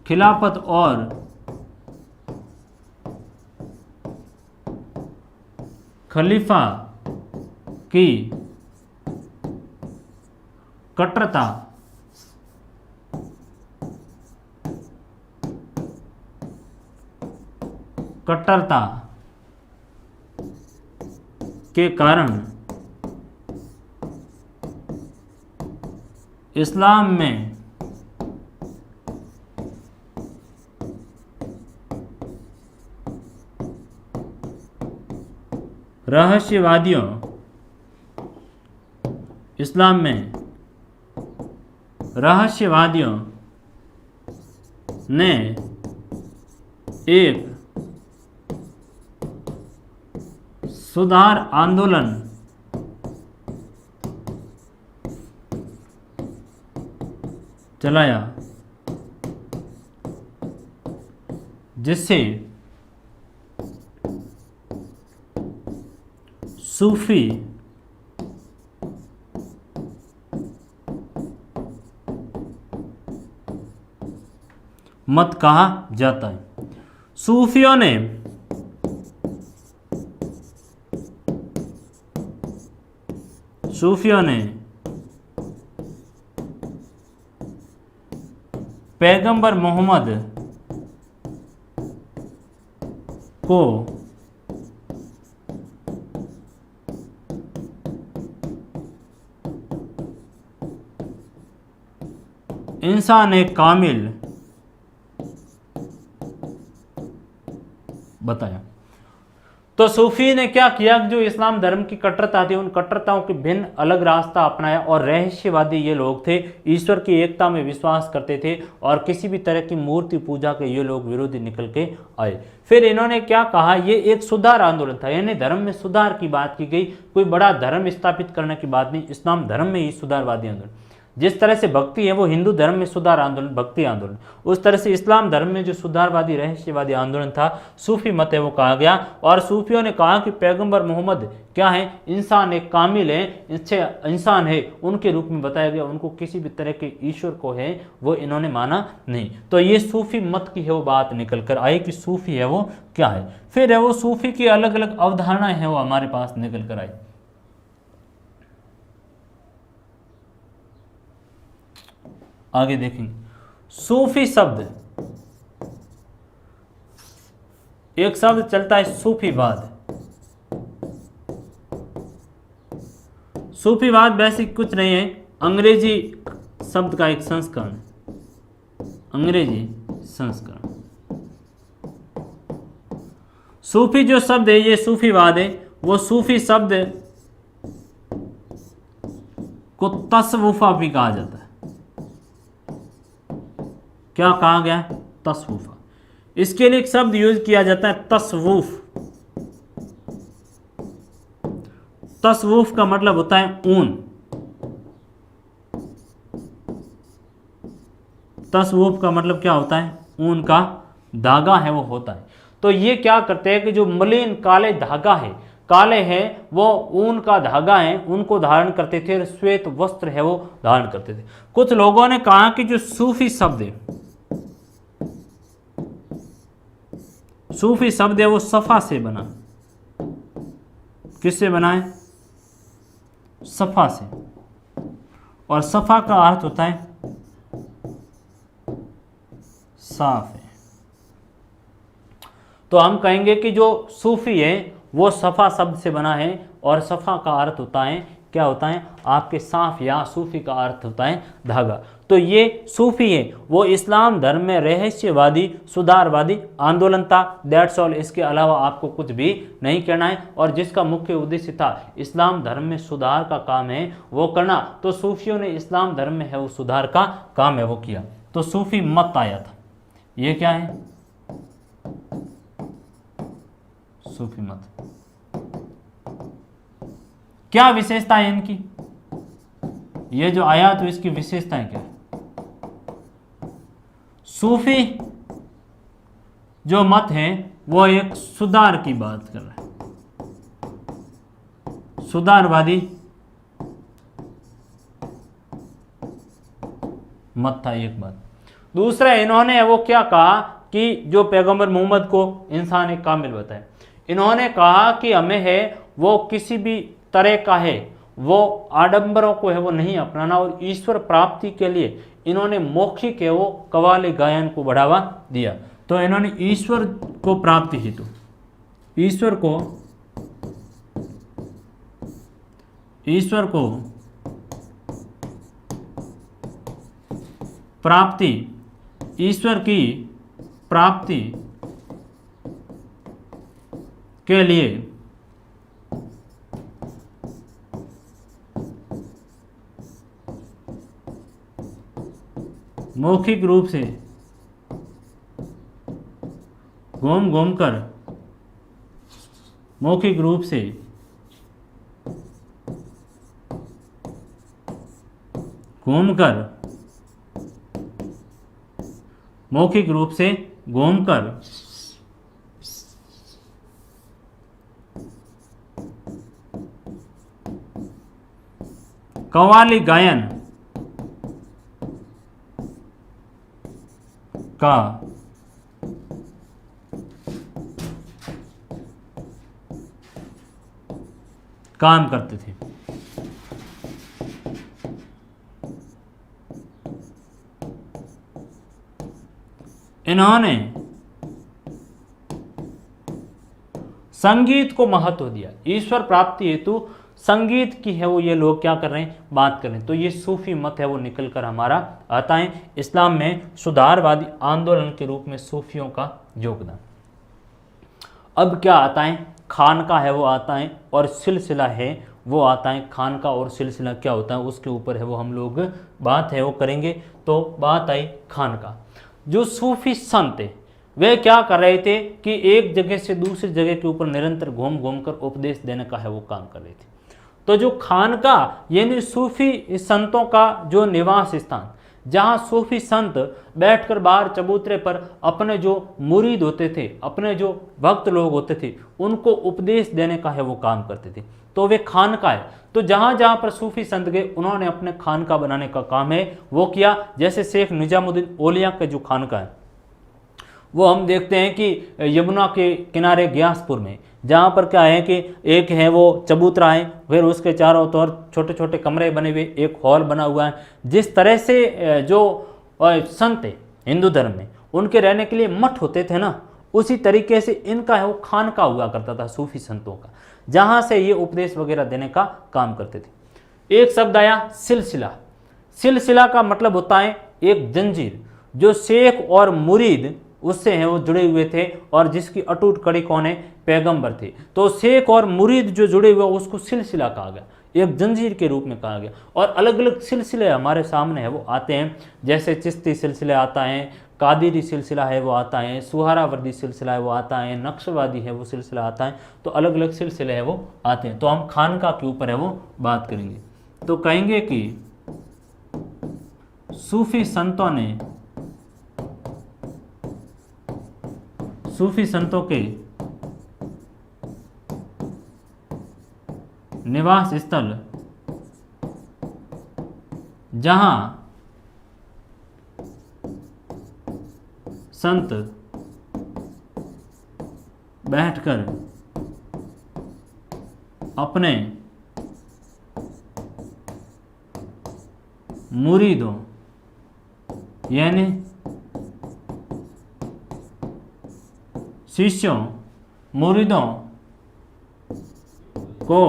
खिलाफत और खलीफा की कट्टरता के कारण इस्लाम में रहस्यवादियों इस्लाम में रहस्यवादियों ने एक सुधार आंदोलन चलाया जिससे सूफी मत कहा जाता है। सूफियों ने पैगंबर मोहम्मद को इंसान एक कामिल बताया। तो सूफी ने क्या किया, जो इस्लाम धर्म की कट्टरता थी उन कट्टरताओं के भिन्न अलग रास्ता अपनाया। और रहस्यवादी ये लोग थे, ईश्वर की एकता में विश्वास करते थे और किसी भी तरह की मूर्ति पूजा के ये लोग विरोधी निकल के आए। फिर इन्होंने क्या कहा, ये एक सुधार आंदोलन था, यानी धर्म में सुधार की बात की गई, कोई बड़ा धर्म स्थापित करने की बात नहीं। इस्लाम धर्म में ही सुधारवादी आंदोलन, जिस तरह से भक्ति है वो हिंदू धर्म में सुधार आंदोलन, भक्ति आंदोलन, उस तरह से इस्लाम धर्म में जो सुधारवादी रहस्यवादी आंदोलन था, सूफी मत है वो कहा गया। और सूफियों ने कहा कि पैगंबर मोहम्मद क्या है, इंसान एक कामिल है, इंसान है उनके रूप में बताया गया, उनको किसी भी तरह के ईश्वर को है वो इन्होंने माना नहीं। तो ये सूफी मत की है वो बात निकल कर आई कि सूफी है वो क्या है। फिर है वो सूफी की अलग अलग अवधारणाएं हैं वो हमारे पास निकल कर आई। आगे देखेंगे, सूफी शब्द, एक शब्द चलता है सूफीवाद। सूफीवाद वैसे कुछ नहीं है, अंग्रेजी शब्द का एक संस्करण, अंग्रेजी संस्करण। सूफी जो शब्द है ये सूफीवाद है, वो सूफी शब्द को तसव्वुफा भी कहा जाता है। क्या कहा गया, तसव्वुफा। इसके लिए एक शब्द यूज किया जाता है तसव्वुफ। तसव्वुफ का मतलब होता है ऊन। तसव्वुफ का मतलब क्या होता है, ऊन का धागा है वो होता है। तो ये क्या करते हैं कि जो मलिन काले धागा है, काले हैं वो ऊन का धागा है, उनको धारण करते थे, श्वेत वस्त्र है वो धारण करते थे। कुछ लोगों ने कहा कि जो सूफी शब्द है, सूफी शब्द है वो सफा से बना। किससे बना है, सफा से। और सफा का अर्थ होता है साफ है। तो हम कहेंगे कि जो सूफी है वो सफा शब्द से बना है, और सफा का अर्थ होता है क्या होता है आपके साफ, या सूफी का अर्थ होता है धागा। तो ये सूफी है वो इस्लाम धर्म में रहस्यवादी सुधारवादी आंदोलन था, दैट्स ऑल। इसके अलावा आपको कुछ भी नहीं कहना है। और जिसका मुख्य उद्देश्य था इस्लाम धर्म में सुधार का काम है वो करना, तो सूफियों ने इस्लाम धर्म में है वो सुधार का काम है वो किया। तो सूफी मत आया था, ये क्या है, सूफी मत। क्या विशेषता है इनकी, ये जो आया तो इसकी विशेषताएं क्या है। सूफी जो मत है वो एक सुधार की बात कर रहा है, सुधारवादी मत था एक बात। दूसरा इन्होंने वो क्या कहा कि जो पैगंबर मोहम्मद को इंसान एक कामिल बताए, इन्होंने कहा कि हमें है वो किसी भी तरह का है वो आडंबरों को है वो नहीं अपनाना, और ईश्वर प्राप्ति के लिए इन्होंने मौखिक है वो कव्वाली गायन को बढ़ावा दिया। तो इन्होंने ईश्वर को प्राप्ति हेतु, ईश्वर को प्राप्ति, ईश्वर की प्राप्ति के लिए मौखिक रूप से घूम घूम कर, मौखिक रूप से घूमकर, मौखिक रूप से घूमकर कव्वाली गायन का काम करते थे। इन्होंने संगीत को महत्व दिया। ईश्वर प्राप्ति हेतु संगीत की है वो ये लोग क्या कर रहे हैं, बात कर रहे हैं। तो ये सूफी मत है वो निकल कर हमारा आता है। इस्लाम में सुधारवादी आंदोलन के रूप में सूफियों का योगदान। अब क्या आता है, खानका है वो आता है, और सिलसिला है वो आता है। खानका और सिलसिला क्या होता है उसके ऊपर है वो हम लोग बात है वो करेंगे। तो बात आई खानका। जो सूफी संत है वे क्या कर रहे थे कि एक जगह से दूसरी जगह के ऊपर निरंतर घूम घूम कर उपदेश देने का है वो काम कर रहे थे। तो जो खानका यानी सूफी संतों का जो निवास स्थान, जहाँ सूफी संत बैठकर बाहर चबूतरे पर अपने जो मुरीद होते थे, अपने जो भक्त लोग होते थे, उनको उपदेश देने का है वो काम करते थे। तो वे खानका है। तो जहाँ जहाँ पर सूफी संत गए उन्होंने अपने खानका बनाने का काम है वो किया। जैसे शेख निजामुद्दीन औलिया का जो खानका है वो हम देखते हैं कि यमुना के किनारे ग्यासपुर में, जहाँ पर क्या है कि एक है वो चबूतरा है, फिर उसके चारों तरफ छोटे छोटे कमरे बने हुए, एक हॉल बना हुआ है। जिस तरह से जो संत है हिंदू धर्म में उनके रहने के लिए मठ होते थे ना, उसी तरीके से इनका है वो खानका हुआ करता था सूफी संतों का, जहाँ से ये उपदेश वगैरह देने का काम करते थे। एक शब्द आया सिलसिला। सिलसिला का मतलब होता है एक जंजीर, जो शेख और मुरीद उससे हैं वो जुड़े हुए थे, और जिसकी अटूट कड़ी कौन है, पैगंबर थे। तो शेख और मुरीद जो जुड़े हुए उसको सिलसिला कहा गया, एक जंजीर के रूप में कहा गया। और अलग अलग सिलसिले हमारे सामने है वो आते हैं, जैसे चिश्ती सिलसिले आता है, कादिरी सिलसिला है वो आता है, सुहरावर्दी सिलसिला है वो आता है, नक्शवादी है वो सिलसिला आता है। तो अलग अलग सिलसिले है वो आते हैं। तो हम खानका के ऊपर है वो बात करेंगे। तो कहेंगे कि सूफी संतों के निवास स्थल, जहां संत बैठकर अपने मुरीदों यानी शिष्यों, मुरीदों को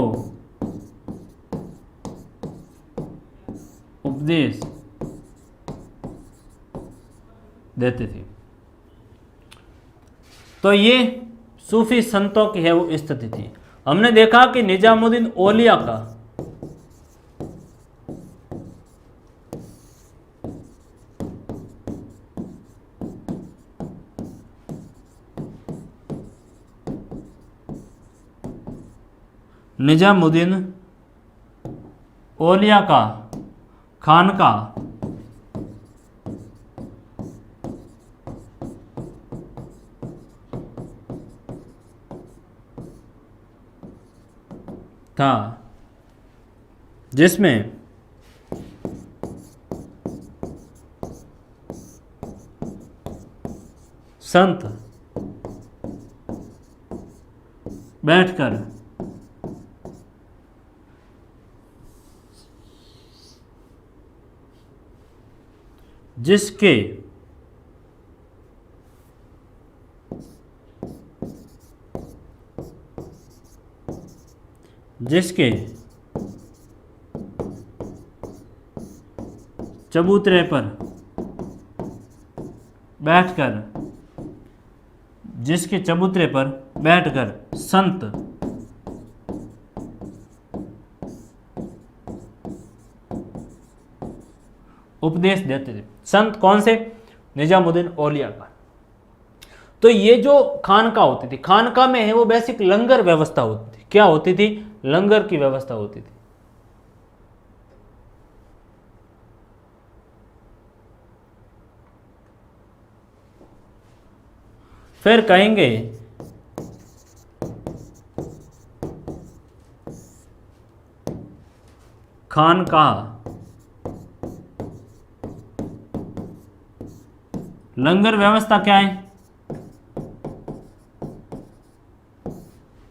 उपदेश देते थे। तो ये सूफी संतों की है वो स्थिति थी। हमने देखा कि निजामुद्दीन औलिया का खानका था, जिसमें संत बैठकर जिसके चबूतरे पर बैठकर संत उपदेश देते थे। संत कौन से? निजामुद्दीन औलिया खान। तो ये जो खानका होती थी, खानका में है वो बेसिक लंगर व्यवस्था होती थी। क्या होती थी? लंगर की व्यवस्था होती थी। फिर कहेंगे खानकाह, लंगर व्यवस्था क्या है?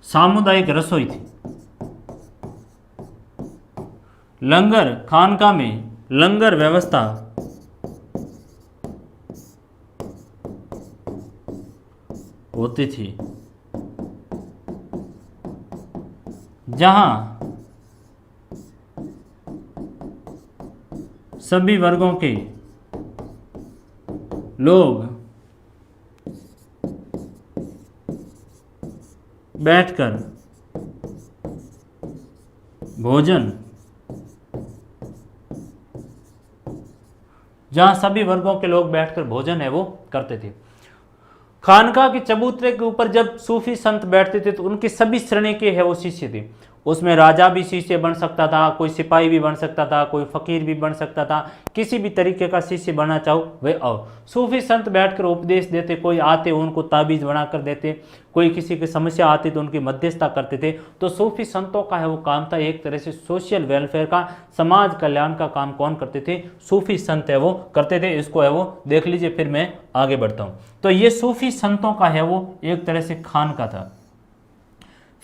सामुदायिक रसोई थी। लंगर, खानका में लंगर व्यवस्था होती थी, जहां सभी वर्गों के लोग बैठकर भोजन, जहां सभी वर्गों के लोग बैठकर भोजन है वो करते थे। खानका के चबूतरे के ऊपर जब सूफी संत बैठते थे तो उनके सभी श्रेणी के है वो शिष्य थे। उसमें राजा भी शिष्य बन सकता था, कोई सिपाही भी बन सकता था, कोई फकीर भी बन सकता था, किसी भी तरीके का शिष्य बनना चाहो वे आओ। सूफी संत बैठकर उपदेश देते, कोई आते उनको ताबीज बना कर देते, कोई किसी की समस्या आती तो उनकी मध्यस्थता करते थे। तो सूफी संतों का है वो काम था एक तरह से सोशल वेलफेयर का, समाज कल्याण का काम कौन करते थे? सूफी संत है वो करते थे। इसको है वो देख लीजिए, फिर मैं आगे बढ़ता हूँ। तो ये सूफी संतों का है वो एक तरह से खान का था।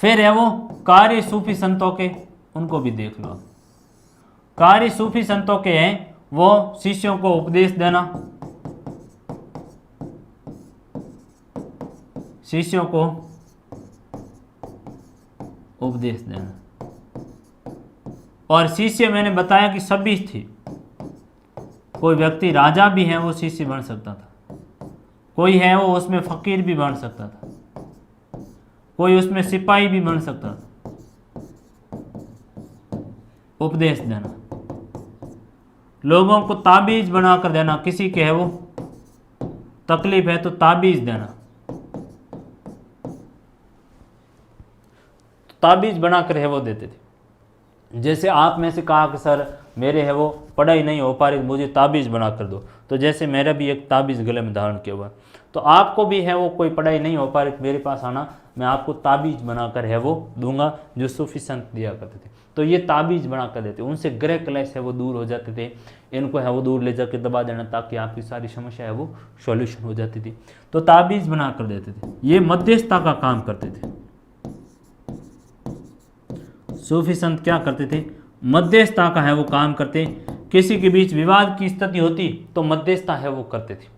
फिर है वो कार्य सूफी संतों के, उनको भी देख लो। कार्य सूफी संतों के हैं वो शिष्यों को उपदेश देना, शिष्यों को उपदेश देना। और शिष्य मैंने बताया कि सभी थी, कोई व्यक्ति राजा भी है वो शिष्य बन सकता था, कोई है वो उसमें फकीर भी बन सकता था, कोई उसमें सिपाही भी बन सकता था। उपदेश देना, लोगों को ताबीज बनाकर देना, किसी के है वो तकलीफ है तो ताबीज देना, ताबीज बनाकर है वो देते थे। जैसे आप में से कहा कि सर मेरे है वो पढ़ाई नहीं हो पा रही, मुझे ताबीज बना कर दो, तो जैसे मेरा भी एक ताबीज गले में धारण किया हुआ, तो आपको भी है वो कोई पढ़ाई नहीं हो पा रही, मेरे पास आना, मैं आपको ताबीज बनाकर है वो दूंगा, जो सूफी संत दिया करते थे। तो ये ताबीज बना कर देते, उनसे ग्रह क्लेश है वो दूर हो जाते थे, इनको है वो दूर ले जाकर दबा देना ताकि आपकी सारी समस्या है वो सॉल्यूशन हो जाती थी। तो ताबीज बना कर देते थे, ये मध्यस्थता का काम करते थे। सूफी संत क्या करते थे? मध्यस्थता का है वो काम करते। किसी के बीच विवाद की स्थिति होती तो मध्यस्थता है वो करते थे।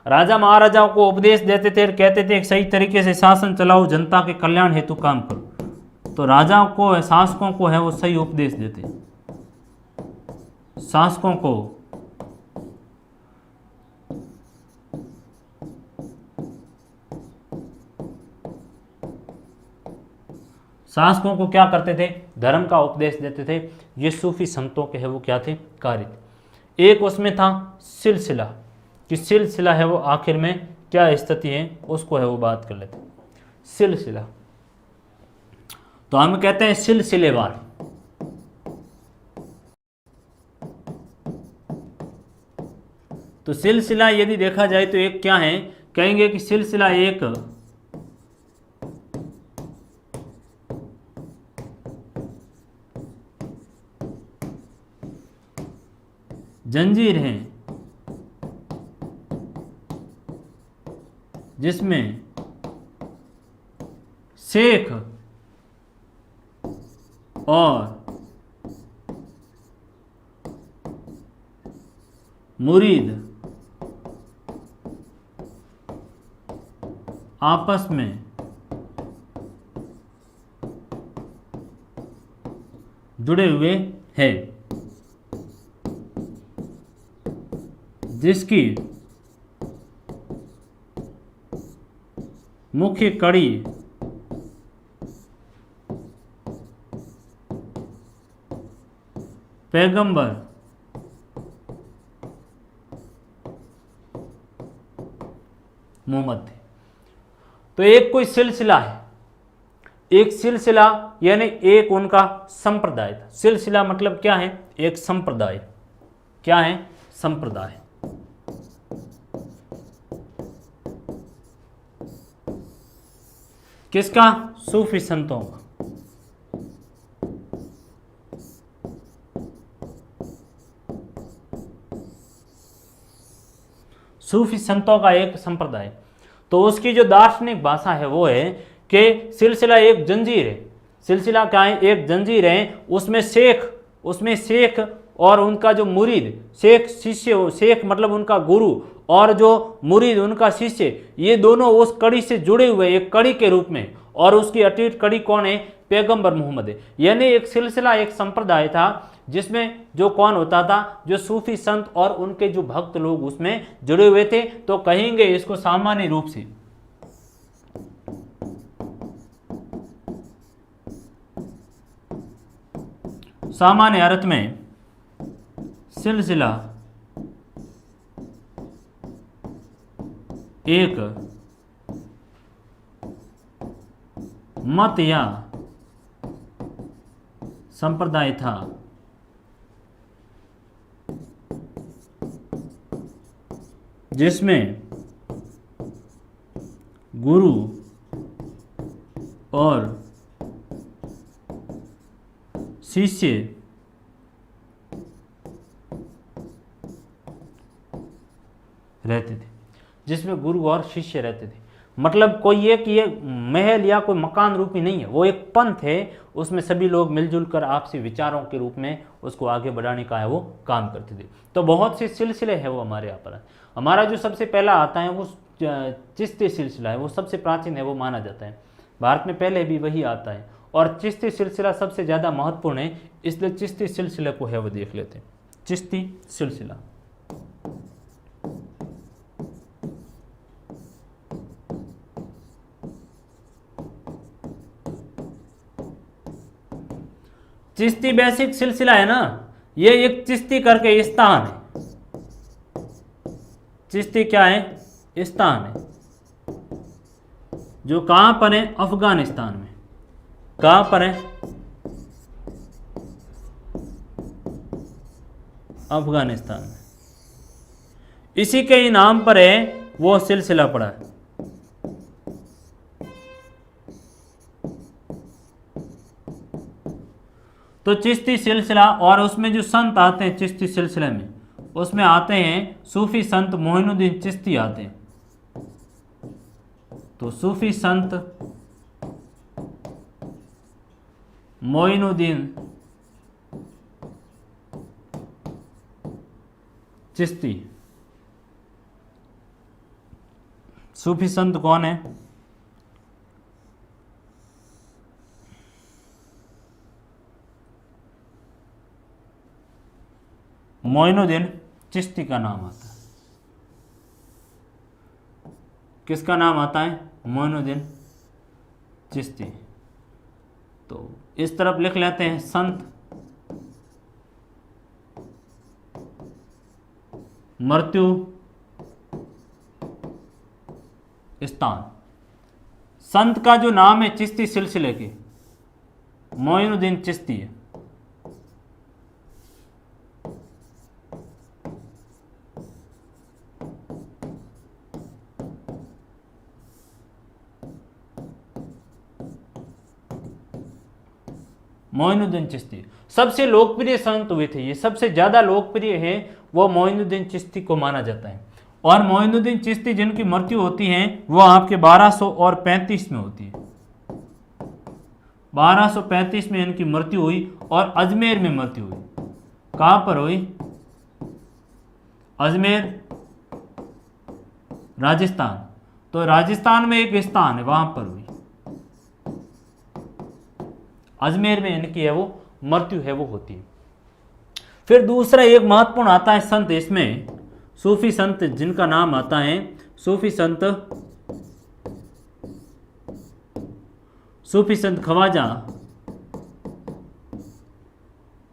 राजा महाराजाओं को उपदेश देते थे, कहते थे सही तरीके से शासन चलाओ, जनता के कल्याण हेतु काम करो। तो राजाओं को, शासकों को है वो सही उपदेश देते, शासकों को शासकों को क्या करते थे? धर्म का उपदेश देते थे। ये सूफी संतों के है वो क्या थे? कार्य थे। एक उसमें था सिलसिला, कि सिलसिला है वो आखिर में क्या स्थिति है उसको है वो बात कर लेते। सिलसिला तो हम कहते हैं सिलसिलेवार। तो सिलसिला यदि देखा जाए तो एक क्या है, कहेंगे कि सिलसिला एक जंजीर है जिसमें शेख और मुरीद आपस में जुड़े हुए हैं, जिसकी मुख्य कड़ी पैगंबर मोहम्मद थे। तो एक कोई सिलसिला है, एक सिलसिला यानी एक उनका संप्रदाय था। सिलसिला मतलब क्या है? एक संप्रदाय। क्या है? संप्रदाय। किसका? सूफी संतों का। सूफी संतों का एक संप्रदाय। तो उसकी जो दार्शनिक भाषा है वो है कि सिलसिला एक जंजीर है। सिलसिला क्या है? एक जंजीर है। उसमें शेख और उनका जो मुरीद, शेख शिष्य, शेख मतलब उनका गुरु और जो मुरीद उनका शिष्य, ये दोनों उस कड़ी से जुड़े हुए एक कड़ी के रूप में। और उसकी अटूट कड़ी कौन है? पैगंबर मोहम्मद है। यानी एक सिलसिला, एक संप्रदाय था जिसमें जो कौन होता था? जो सूफी संत और उनके जो भक्त लोग उसमें जुड़े हुए थे। तो कहेंगे इसको सामान्य रूप से सामान्य अर्थ में सिलसिला एक मत या संप्रदाय था जिसमें गुरु और शिष्य रहते थे। जिसमें गुरु और शिष्य रहते थे। मतलब कोई एक ये महल या कोई मकान रूपी नहीं है, वो एक पंथ है। उसमें सभी लोग मिलजुल कर आपसी विचारों के रूप में उसको आगे बढ़ाने का है वो काम करते थे। तो बहुत से सिलसिले हैं वो हमारे यहाँ पर। हमारा जो सबसे पहला आता है वो चिश्ती सिलसिला है, वो सबसे प्राचीन है, वो माना जाता है। भारत में पहले भी वही आता है और चिश्ती सिलसिला सबसे ज़्यादा महत्वपूर्ण है, इसलिए चिश्ती सिलसिले को है वो देख लेते हैं। चिश्ती सिलसिला चिश्ती बेसिक सिलसिला है ना, ये एक चिश्ती करके स्थान है। चिश्ती क्या है? स्थान है जो कहां पर है? अफगानिस्तान में। कहां पर है? अफगानिस्तान में। इसी के ही नाम पर है वो सिलसिला पड़ा है। तो चिश्ती सिलसिला, और उसमें जो संत आते हैं चिश्ती सिलसिले में, उसमें आते हैं सूफी संत मोइनुद्दीन चिश्ती आते हैं। तो सूफी संत मोइनुद्दीन चिश्ती। सूफी संत कौन है? मोइनुद्दीन चिश्ती का नाम आता है। किसका नाम आता है? मोइनुद्दीन चिश्ती। तो इस तरफ लिख लेते हैं संत मृत्यु स्थान। संत का जो नाम है चिश्ती सिलसिले के, मोइनुद्दीन चिश्ती है। मोइनुद्दीन चिश्ती सबसे लोकप्रिय संत हुए थे। ये सबसे ज़्यादा लोकप्रिय है वो मोइनुद्दीन चिश्ती को माना जाता है। और मोइनुद्दीन चिश्ती जिनकी मृत्यु होती है वो आपके 1235 में होती है। 1235 में इनकी मृत्यु हुई और अजमेर में मृत्यु हुई। कहाँ पर हुई? अजमेर, राजस्थान। तो राजस्थान में एक स्थान है, वहां पर हुई। अजमेर में इनकी है वो मृत्यु है वो होती है। फिर दूसरा एक महत्वपूर्ण आता है संत, इसमें सूफी संत जिनका नाम आता है सूफी संत ख्वाजा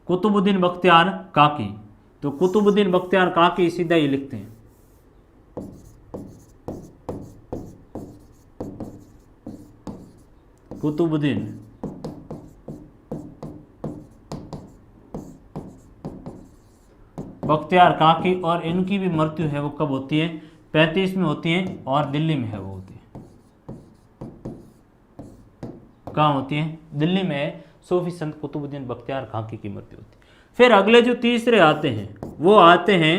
कुतुबुद्दीन बख्तियार काकी। तो कुतुबुद्दीन बख्तियार काकी सीधा ही लिखते हैं। कुतुबुद्दीन बख्तियार काकी, और इनकी भी मृत्यु है वो कब होती है? 35 में होती है, और दिल्ली में है वो होती है। कहाँ होती है? दिल्ली में सूफी संत कुतुबुद्दीन बख्तियार काकी की मृत्यु होती है। फिर अगले जो तीसरे आते हैं वो आते हैं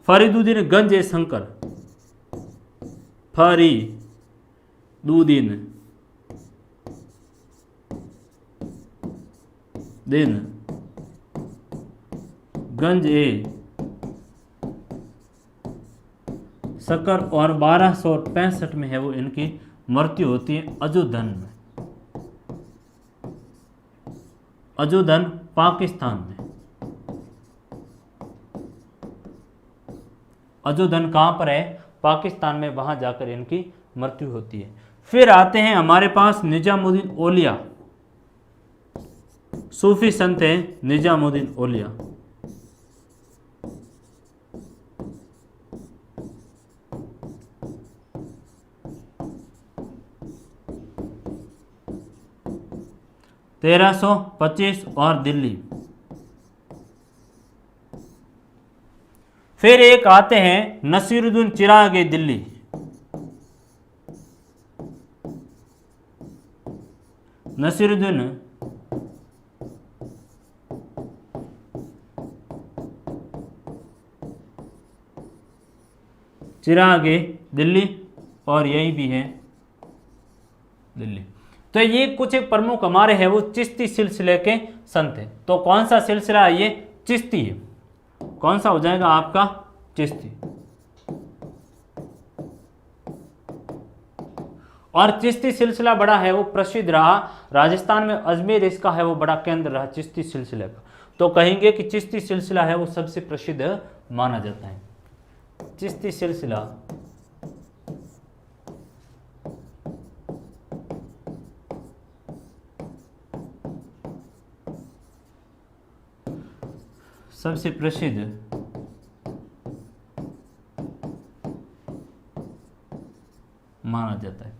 फरीदुद्दीन गंज ए शंकर, फरीदुद्दीन गंज ए शक्कर, और 1265 में है वो इनकी मृत्यु होती है अजूधन में, अजूधन पाकिस्तान में। अजूधन कहाँ पर है? पाकिस्तान में, वहाँ जाकर इनकी मृत्यु होती है। फिर आते हैं हमारे पास निजामुद्दीन औलिया, सूफी संत हैं निजामुद्दीन औलिया। तेरह 1325 और दिल्ली। फिर एक आते हैं नसीरुद्दीन चिराग दिल्ली, नसीरुद्दीन चिराग दिल्ली, और यही भी है दिल्ली। तो ये कुछ एक प्रमुख हमारे हैं वो चिश्ती सिलसिले के संत हैं। तो कौन सा सिलसिला है? ये चिश्ती है। कौन सा हो जाएगा आपका? चिश्ती। और चिश्ती सिलसिला बड़ा है वो प्रसिद्ध रहा, राजस्थान में अजमेर इसका है वो बड़ा केंद्र रहा चिश्ती सिलसिले का। तो कहेंगे कि चिश्ती सिलसिला है वो सबसे प्रसिद्ध माना जाता है। चिश्ती सिलसिला सबसे प्रसिद्ध माना जाता है।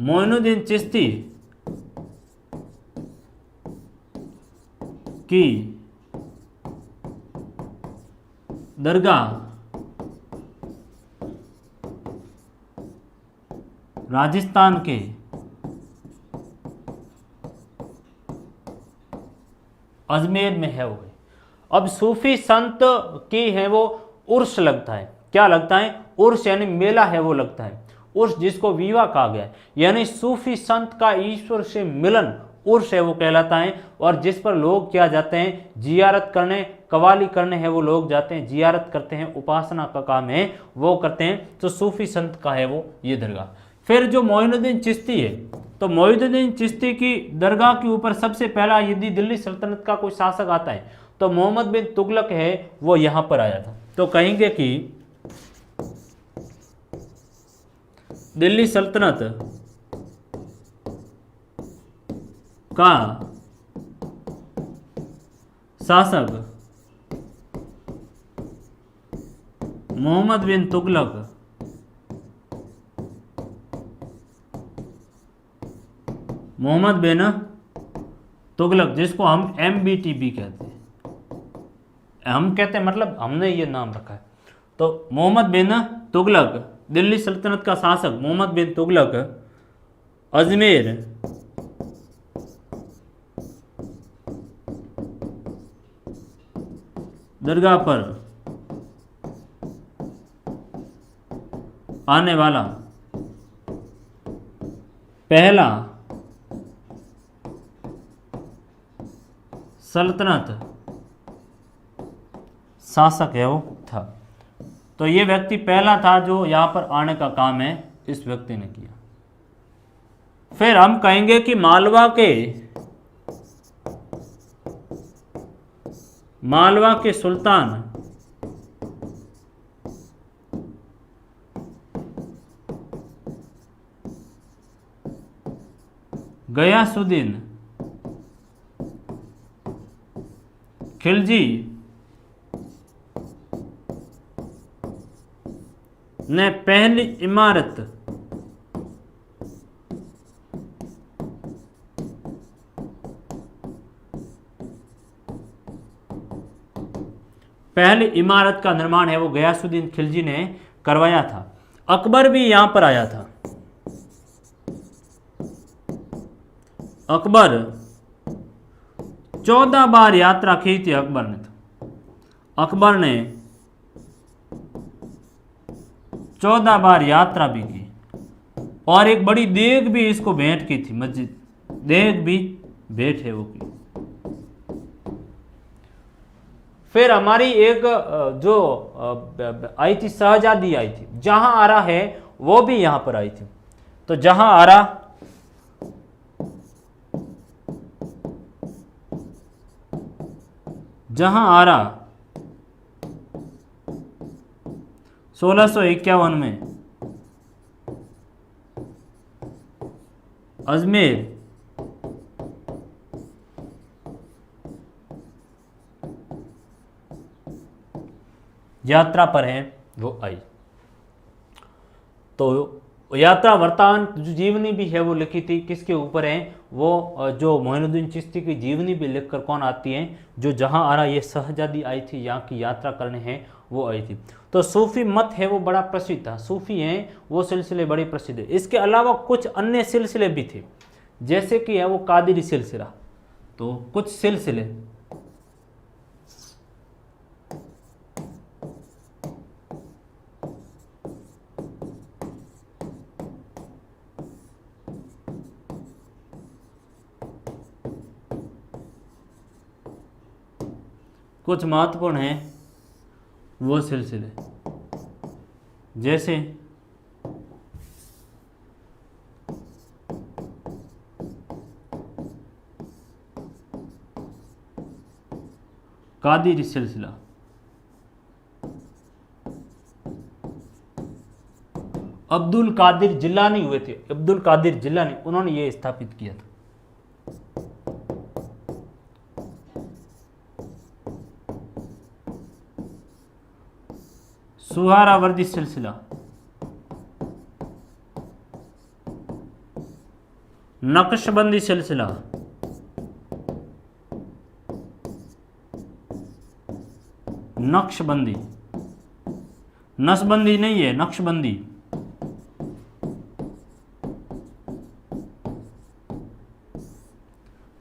मोइनुद्दीन चिश्ती की दरगाह राजस्थान के अजमेर में है वो। अब सूफी संत की है वो उर्स लगता है। क्या लगता है? उर्स यानी मेला है वो लगता है। उर्स जिसको विवाह कहा गया है, यानी सूफी संत का ईश्वर से मिलन उर्स है वो कहलाता है। और जिस पर लोग क्या जाते हैं? जियारत करने, कवाली करने है वो लोग जाते हैं, जियारत करते हैं, उपासना का काम है वो करते हैं। तो सूफी संत का है वो ये दरगाह। फिर जो मोइनुद्दीन चिश्ती है, तो मोइनुद्दीन चिश्ती की दरगाह के ऊपर सबसे पहला यदि दिल्ली सल्तनत का कोई शासक आता है तो मोहम्मद बिन तुगलक है वो यहां पर आया था। तो कहेंगे कि दिल्ली सल्तनत का शासक मोहम्मद बिन तुगलक मोहम्मद बिन तुगलक, जिसको हम MBTB कहते हैं, हम कहते हैं मतलब हमने ये नाम रखा है। तो मोहम्मद बिन तुगलक, दिल्ली सल्तनत का शासक मोहम्मद बिन तुगलक अजमेर दरगाह पर आने वाला पहला सल्तनत शासक है वो था। तो ये व्यक्ति पहला था जो यहाँ पर आने का काम है इस व्यक्ति ने किया। फिर हम कहेंगे कि मालवा के सुल्तान गयासुद्दीन खिलजी ने पहली इमारत पहली इमारत का निर्माण है वो गयासुद्दीन खिलजी ने करवाया था। अकबर भी यहां पर आया था। अकबर 14 बार यात्रा की थी अकबर ने। अकबर ने 14 बार यात्रा भी की और एक बड़ी देग भी इसको भेंट की थी। मस्जिद देग भी भेंट है वो की। फिर हमारी एक जो आई थी शहजादी आई थी, जहां आरा है वो भी यहां पर आई थी। तो जहां आरा जहां आरा 1651 में अजमेर यात्रा पर है वो आई। तो यात्रा वृत्तांत जो जीवनी भी है वो लिखी थी किसके ऊपर है, वो जो मोइनुद्दीन चिश्ती की जीवनी भी लिखकर कौन आती है, जो जहां आरा ये शहजादी आई थी यहाँ की यात्रा करने हैं वो आई थी। तो सूफी मत है वो बड़ा प्रसिद्ध था, सूफी हैं वो सिलसिले बड़े प्रसिद्ध है। इसके अलावा कुछ अन्य सिलसिले भी थे, जैसे कि है वो कादिरी सिलसिला। तो कुछ सिलसिले कुछ महत्वपूर्ण हैं वो सिलसिले, जैसे कादिरी सिलसिला, अब्दुल कादिर जिलानी हुए थे। अब्दुल कादिर जिलानी उन्होंने ये स्थापित किया था। सुहरावर्दी सिलसिला, नक्शबंदी सिलसिला, नक्शबंदी, नसबंदी नहीं है, नक्शबंदी,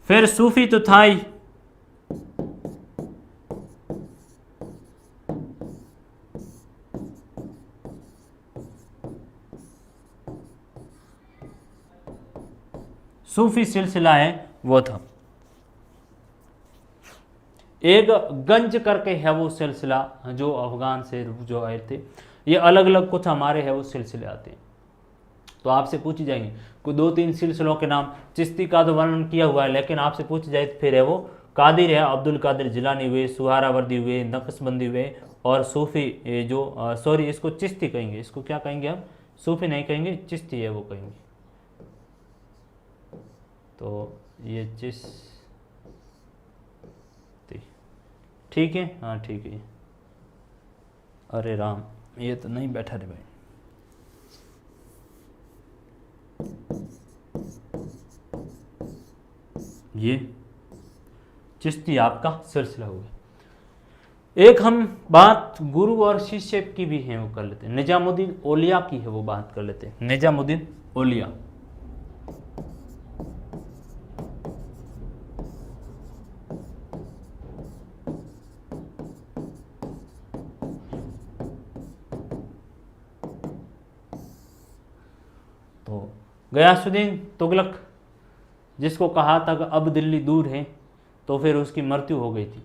फिर सूफी तो था ही, सूफी सिलसिला है वो था। एक गंज करके है वो सिलसिला, जो अफगान से जो आए थे, ये अलग अलग कुछ हमारे है वो सिलसिले आते हैं। तो आपसे पूछी जाएंगे कोई 2-3 सिलसिलों के नाम। चिश्ती का तो वर्णन किया हुआ है, लेकिन आपसे पूछी जाए तो फिर है वो कादिर है, अब्दुल कादिर जिलानी हुए, सुहरावर्दी हुए, नक्शबंदी हुए, और सूफी जो सॉरी इसको चिश्ती कहेंगे, इसको क्या कहेंगे हम, सूफी नहीं कहेंगे, चिश्ती है वो कहेंगे। तो ये चिश्ती, ठीक है, हाँ ठीक है। अरे राम, ये तो नहीं बैठा रे भाई। ये चिश्ती आपका सिलसिला हो गया। एक हम बात गुरु और शिष्य की भी है वो कर लेते हैं, निजामुद्दीन औलिया की है वो बात कर लेते हैं। निजामुद्दीन औलिया, तो गयासुद्दीन तुगलक जिसको कहा था कि अब दिल्ली दूर है, तो फिर उसकी मृत्यु हो गई थी।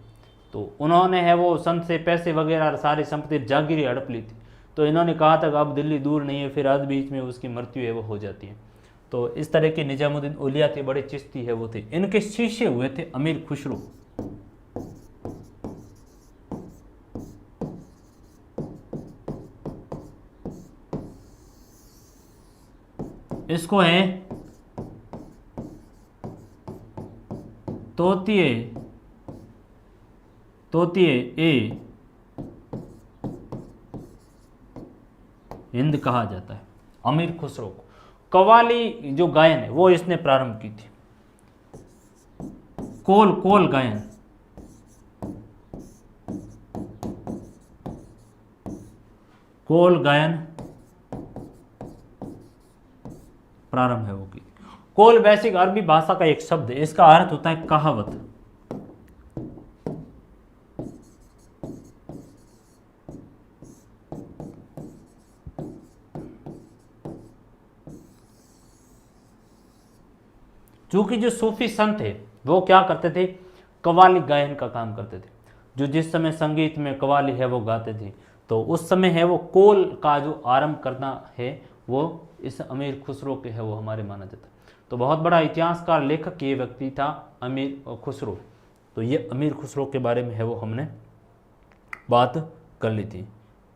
तो उन्होंने है वो संत से पैसे वगैरह सारी संपत्ति जागीरें हड़प ली थी। तो इन्होंने कहा था कि अब दिल्ली दूर नहीं है, फिर आज बीच में उसकी मृत्यु है वो हो जाती है। तो इस तरह के निजामुद्दीन औलिया थे, बड़े चिश्ती है वो थे। इनके शिष्य हुए थे अमीर खुसरो। इसको है तोतिए ए हिंद कहा जाता है अमीर खुसरो को। कव्वाली जो गायन है वो इसने प्रारंभ की थी। कोल गायन, कोल गायन प्रारंभ है वो की। कोल वैश्विक अरबी भाषा का एक शब्द है, इसका अर्थ होता है कहावत। चूंकि जो सूफी संत है वो क्या करते थे, कव्वाली गायन का काम करते थे। जो जिस समय संगीत में कव्वाली है वो गाते थे, तो उस समय है वो कोल का जो आरंभ करना है वो इस अमीर खुसरो के है वो हमारे माना जाता है। तो बहुत बड़ा इतिहासकार लेखक ये व्यक्ति था अमीर खुसरो। तो ये अमीर खुसरो के बारे में है वो हमने बात कर ली थी।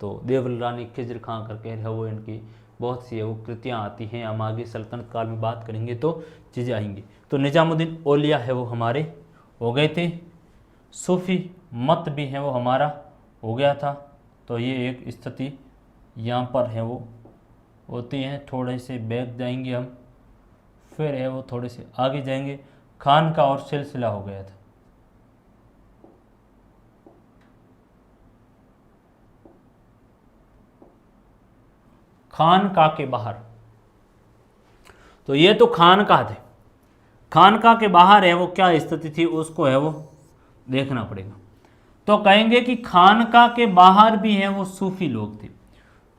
तो देवल रानी खिजर खां करके है वो इनकी बहुत सी वो कृतियाँ आती हैं। हम आगे सल्तनत काल में बात करेंगे तो चीज़ें आएंगी। तो निजामुद्दीन औलिया है वो हमारे हो गए थे। सूफी मत भी है वो हमारा हो गया था। तो ये एक स्थिति यहाँ पर है वो होती हैं। थोड़े से बैक जाएंगे हम, फिर है वो थोड़े से आगे जाएंगे। खानका और सिलसिला हो गया था। खानका के बाहर, तो ये तो खानका थे। खानका के बाहर है वो क्या स्थिति थी उसको है वो देखना पड़ेगा। तो कहेंगे कि खानका के बाहर भी है वो सूफी लोग थे।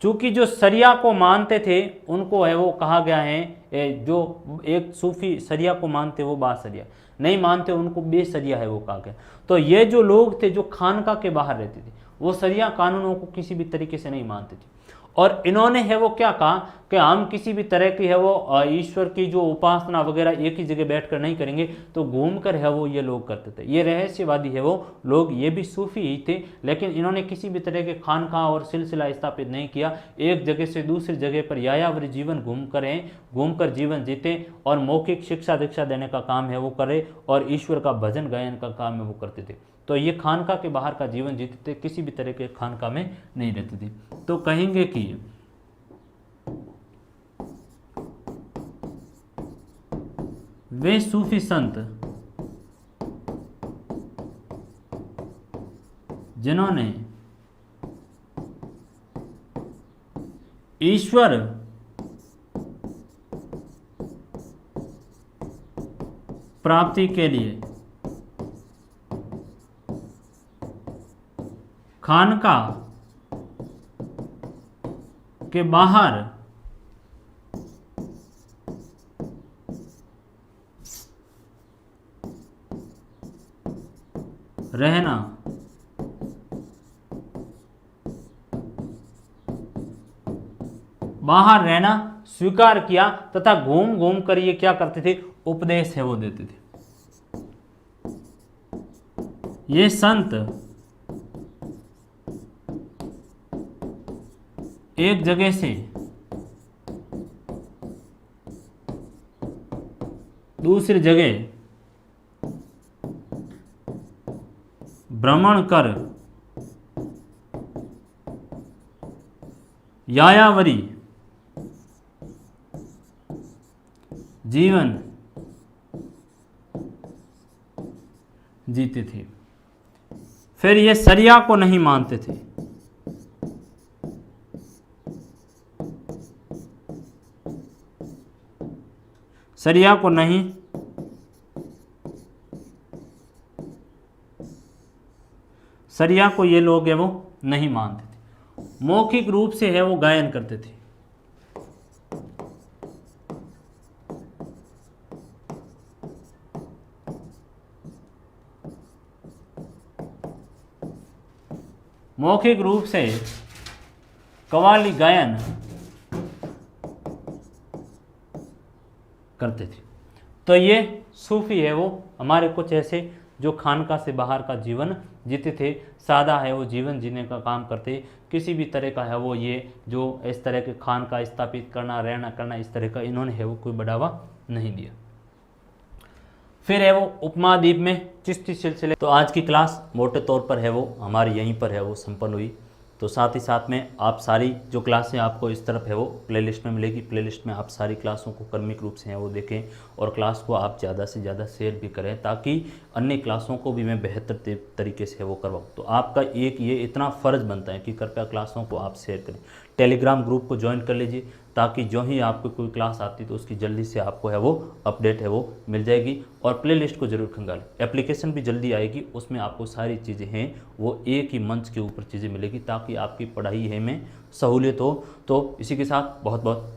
चूंकि जो शरिया को मानते थे उनको है वो कहा गया है, जो एक सूफी शरिया को मानते वो बाशरिया, नहीं मानते उनको बेशरिया है वो कहा गया। तो ये जो लोग थे जो खानका के बाहर रहते थे वो शरिया कानूनों को किसी भी तरीके से नहीं मानते थे। और इन्होंने है वो क्या कहा कि हम किसी भी तरह की है वो ईश्वर की जो उपासना वगैरह एक ही जगह बैठकर नहीं करेंगे। तो घूमकर है वो ये लोग करते थे। ये रहस्यवादी है वो लोग, ये भी सूफी ही थे, लेकिन इन्होंने किसी भी तरह के खानका और सिलसिला स्थापित नहीं किया। एक जगह से दूसरी जगह पर यायावरी जीवन घूमकर जीवन जीते और मौखिक शिक्षा दीक्षा देने का काम है वो करे और ईश्वर का भजन गायन का काम है वो करते थे। तो ये खानका के बाहर का जीवन जीते थे, किसी भी तरह के खानका में नहीं रहते थे। तो कहेंगे कि वे सूफी संत जिन्होंने ईश्वर प्राप्ति के लिए खानका के बाहर रहना स्वीकार किया तथा घूम घूम कर ये क्या करते थे, उपदेश है वो देते थे। ये संत एक जगह से दूसरी जगह भ्रमण कर यायावरी जीवन जीते थे। फिर ये शरिया को नहीं मानते थे। शरिया को नहीं शरिया को ये लोग है वो नहीं मानते थे। मौखिक रूप से है वो गायन करते थे। मौखिक रूप से कव्वाली गायन करते थे। तो ये सूफी है वो हमारे कुछ ऐसे जो खानका से बाहर का जीवन जीते थे, सादा है वो जीवन जीने का काम करते। किसी भी तरह का है वो ये जो इस तरह के खानका स्थापित करना रहना करना इस तरह का इन्होंने है वो कोई बढ़ावा नहीं दिया। फिर है वो उपमहाद्वीप में चिश्ती सिलसिले। तो आज की क्लास मोटे तौर पर है वो हमारी यहीं पर है वो संपन्न हुई। तो साथ ही साथ में आप सारी जो क्लासें आपको इस तरफ है वो प्लेलिस्ट में मिलेगी। प्लेलिस्ट में आप सारी क्लासों को क्रमिक रूप से हैं वो देखें और क्लास को आप ज़्यादा से ज़्यादा शेयर भी करें ताकि अन्य क्लासों को भी मैं बेहतर तरीके से वो करवाऊँ। तो आपका एक ये इतना फ़र्ज़ बनता है कि कृपया क्लासों को आप शेयर करें। टेलीग्राम ग्रुप को ज्वाइन कर लीजिए ताकि जो ही आपको कोई क्लास आती तो उसकी जल्दी से आपको है वो अपडेट है वो मिल जाएगी। और प्लेलिस्ट को जरूर खंगालें। एप्लीकेशन भी जल्दी आएगी, उसमें आपको सारी चीज़ें हैं वो एक ही मंच के ऊपर चीज़ें मिलेगी ताकि आपकी पढ़ाई है में सहूलियत हो। तो इसी के साथ बहुत बहुत